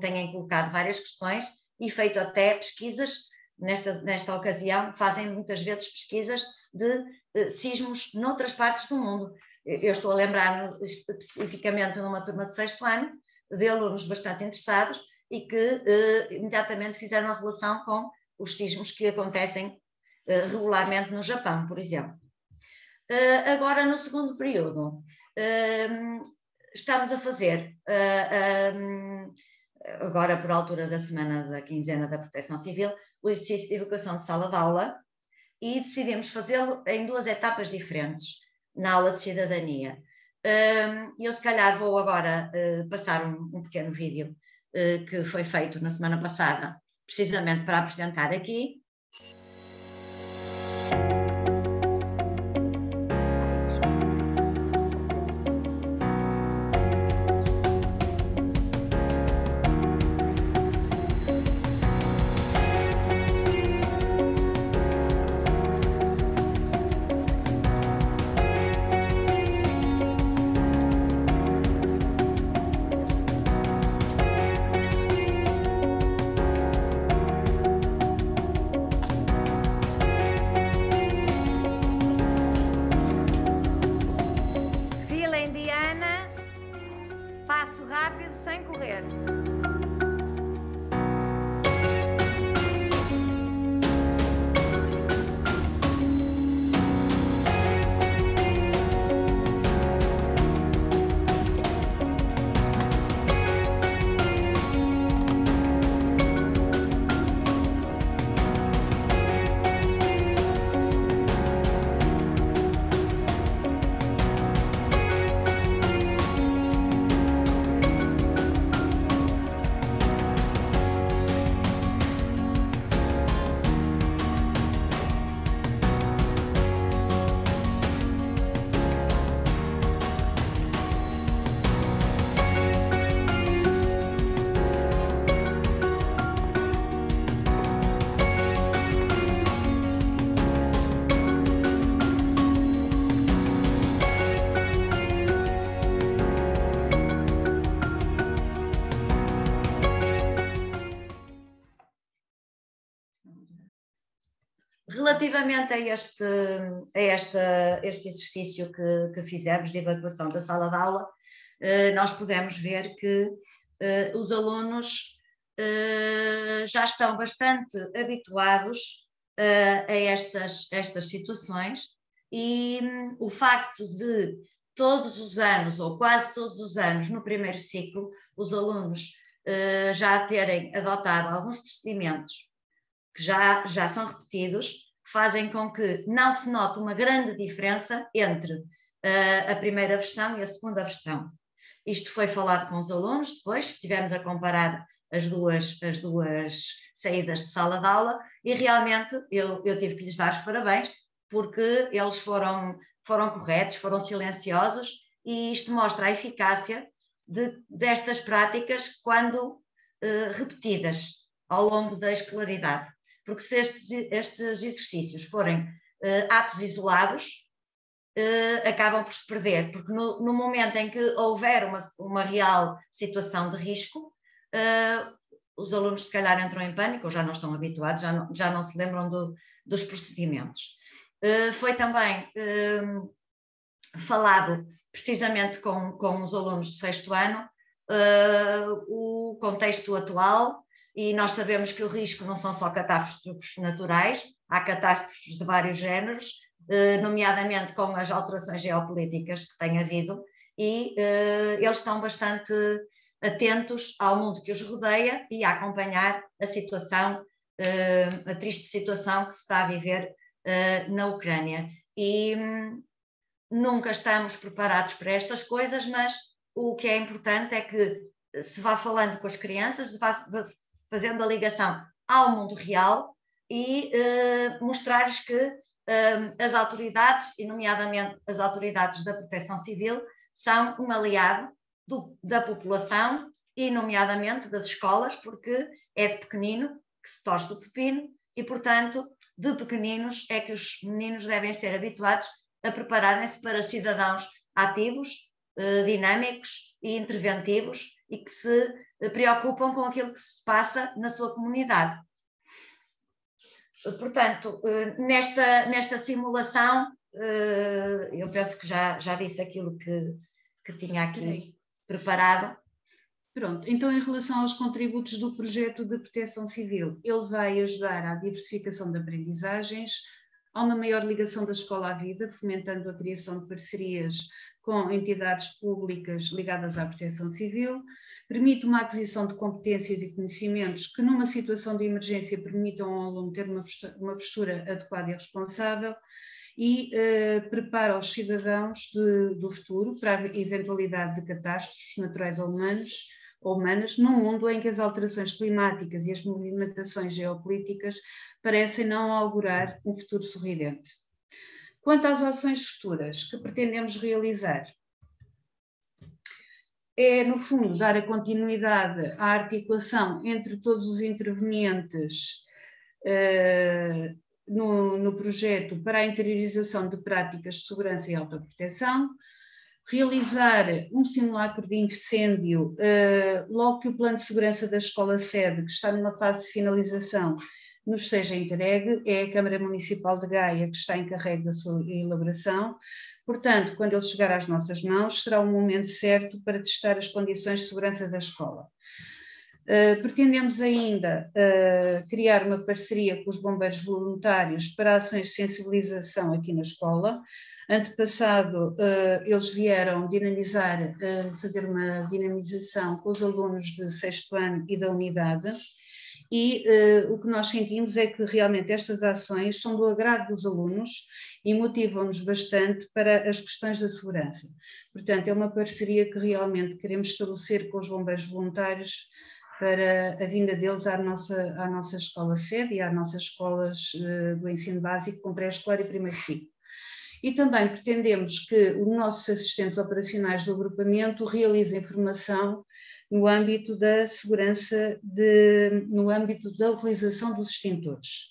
têm colocado várias questões e feito até pesquisas. Nesta ocasião, fazem muitas vezes pesquisas de sismos noutras partes do mundo. Eu estou a lembrar especificamente numa turma de 6º ano, de alunos bastante interessados e que imediatamente fizeram a relação com os sismos que acontecem regularmente no Japão, por exemplo. Agora, no segundo período, estamos a fazer, agora por altura da semana da quinzena da Proteção Civil, o exercício de evacuação de sala de aula e decidimos fazê-lo em 2 etapas diferentes, na aula de cidadania. Eu se calhar vou agora passar um pequeno vídeo que foi feito na semana passada, precisamente para apresentar aqui. Relativamente a este exercício que fizemos de evacuação da sala de aula, nós podemos ver que os alunos já estão bastante habituados a estas situações, e o facto de todos os anos, ou quase todos os anos, no primeiro ciclo, os alunos já terem adotado alguns procedimentos que já são repetidos, fazem com que não se note uma grande diferença entre a primeira versão e a segunda versão. Isto foi falado com os alunos, depois estivemos a comparar as duas saídas de sala de aula, e realmente eu tive que lhes dar os parabéns, porque eles foram corretos, foram silenciosos, e isto mostra a eficácia destas práticas quando repetidas ao longo da escolaridade. Porque se estes exercícios forem atos isolados, acabam por se perder, porque no momento em que houver uma real situação de risco, os alunos se calhar entram em pânico, ou já não estão habituados, já não se lembram dos procedimentos. Foi também falado, precisamente com os alunos do 6º ano, o contexto atual, e nós sabemos que o risco não são só catástrofes naturais, há catástrofes de vários géneros, nomeadamente com as alterações geopolíticas que tem havido, e eles estão bastante atentos ao mundo que os rodeia e a acompanhar a situação, a triste situação que se está a viver na Ucrânia. E nunca estamos preparados para estas coisas, mas o que é importante é que se vá falando com as crianças, se vá fazendo a ligação ao mundo real, e mostrar-lhes que as autoridades, e nomeadamente as autoridades da Proteção Civil, são um aliado da população, e nomeadamente das escolas, porque é de pequenino que se torce o pepino, e portanto de pequeninos é que os meninos devem ser habituados a prepararem-se para cidadãos ativos, dinâmicos e interventivos, e que se preocupam com aquilo que se passa na sua comunidade. Portanto, nesta simulação, eu penso que já disse aquilo que tinha aqui preparado. Pronto, então em relação aos contributos do projeto de proteção civil, ele vai ajudar à diversificação de aprendizagens, a uma maior ligação da escola à vida, fomentando a criação de parcerias com entidades públicas ligadas à proteção civil, permite uma aquisição de competências e conhecimentos que numa situação de emergência permitam ao aluno ter uma postura adequada e responsável, e prepara os cidadãos do futuro para a eventualidade de catástrofes naturais ou humanas, num mundo em que as alterações climáticas e as movimentações geopolíticas parecem não augurar um futuro sorridente. Quanto às ações futuras que pretendemos realizar, é, no fundo, dar a continuidade à articulação entre todos os intervenientes no projeto para a interiorização de práticas de segurança e autoproteção, realizar um simulacro de incêndio logo que o plano de segurança da escola sede, que está numa fase de finalização, nos seja entregue. É a Câmara Municipal de Gaia que está encarregue da sua elaboração. Portanto, quando ele chegar às nossas mãos, será o momento certo para testar as condições de segurança da escola. Pretendemos ainda criar uma parceria com os bombeiros voluntários para ações de sensibilização aqui na escola. Antepassado, eles vieram fazer uma dinamização com os alunos de 6º ano e da unidade, e o que nós sentimos é que realmente estas ações são do agrado dos alunos e motivam-nos bastante para as questões da segurança. Portanto, é uma parceria que realmente queremos estabelecer com os bombeiros voluntários para a vinda deles à nossa escola sede e às nossas escolas do ensino básico, com pré-escolar e primeiro ciclo. E também pretendemos que os nossos assistentes operacionais do agrupamento realizem formação no âmbito da segurança, no âmbito da utilização dos extintores.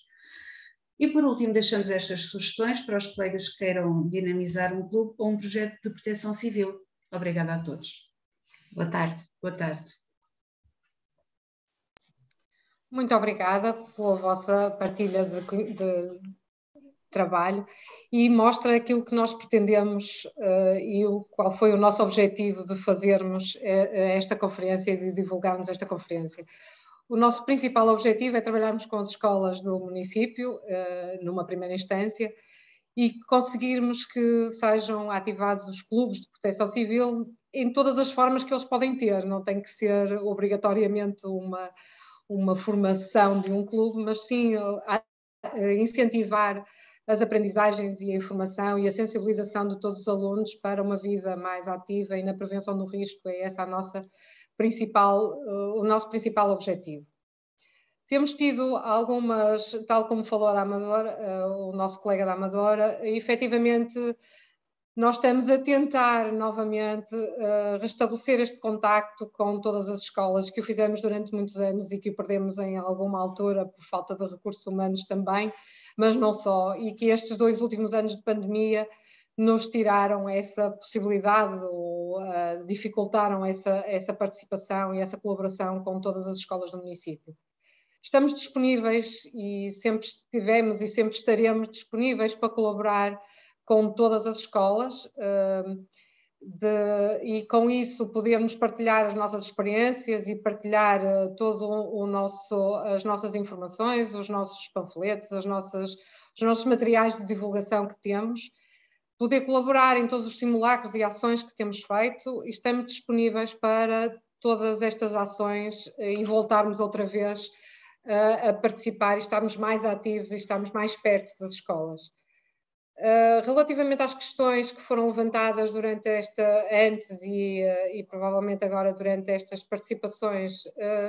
E por último, deixamos estas sugestões para os colegas que queiram dinamizar um clube ou um projeto de proteção civil. Obrigada a todos. Boa tarde. Boa tarde. Muito obrigada pela vossa partilha de trabalho e mostra aquilo que nós pretendemos e qual foi o nosso objetivo de fazermos esta conferência e de divulgarmos esta conferência. O nosso principal objetivo é trabalharmos com as escolas do município, numa primeira instância, e conseguirmos que sejam ativados os clubes de proteção civil em todas as formas que eles podem ter. Não tem que ser obrigatoriamente uma formação de um clube, mas sim incentivar as aprendizagens e a informação e a sensibilização de todos os alunos para uma vida mais ativa e na prevenção do risco. É essa o nosso principal objetivo. Temos tido algumas, tal como falou a Amadora, o nosso colega da Amadora, efetivamente nós estamos a tentar novamente restabelecer este contacto com todas as escolas, que o fizemos durante muitos anos e que o perdemos em alguma altura por falta de recursos humanos também, mas não só, e que estes 2 últimos anos de pandemia nos tiraram essa possibilidade ou dificultaram essa participação e essa colaboração com todas as escolas do município. Estamos disponíveis e sempre estivemos e sempre estaremos disponíveis para colaborar com todas as escolas e com isso podermos partilhar as nossas experiências e partilhar as nossas informações, os nossos panfletos, os nossos materiais de divulgação que temos, poder colaborar em todos os simulacros e ações que temos feito, e estamos disponíveis para todas estas ações e voltarmos outra vez a participar e estarmos mais ativos e estarmos mais perto das escolas. Relativamente às questões que foram levantadas durante antes e provavelmente agora durante estas participações,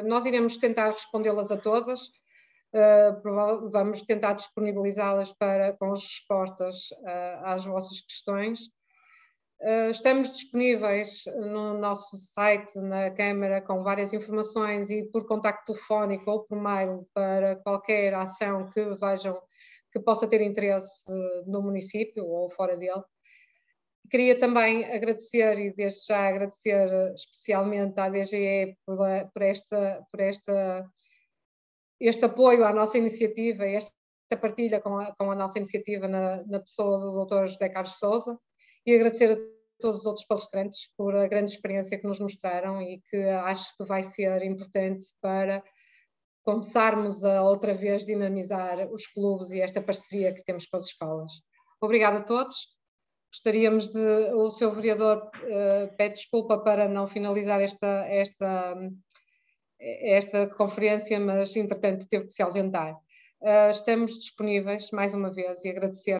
nós iremos tentar respondê-las a todas, vamos tentar disponibilizá-las com as respostas às vossas questões. Estamos disponíveis no nosso site, na Câmara, com várias informações e por contacto telefónico ou por mail para qualquer ação que vejam que possa ter interesse no município ou fora dele. Queria também agradecer, e desde já agradecer especialmente à DGE por este apoio à nossa iniciativa, esta partilha com a nossa iniciativa na pessoa do Dr. José Carlos Sousa, e agradecer a todos os outros palestrantes por a grande experiência que nos mostraram e que acho que vai ser importante para começarmos a outra vez dinamizar os clubes e esta parceria que temos com as escolas. Obrigada a todos. Gostaríamos o Sr. Vereador pede desculpa para não finalizar esta conferência, mas entretanto teve que se ausentar. Estamos disponíveis mais uma vez e agradecer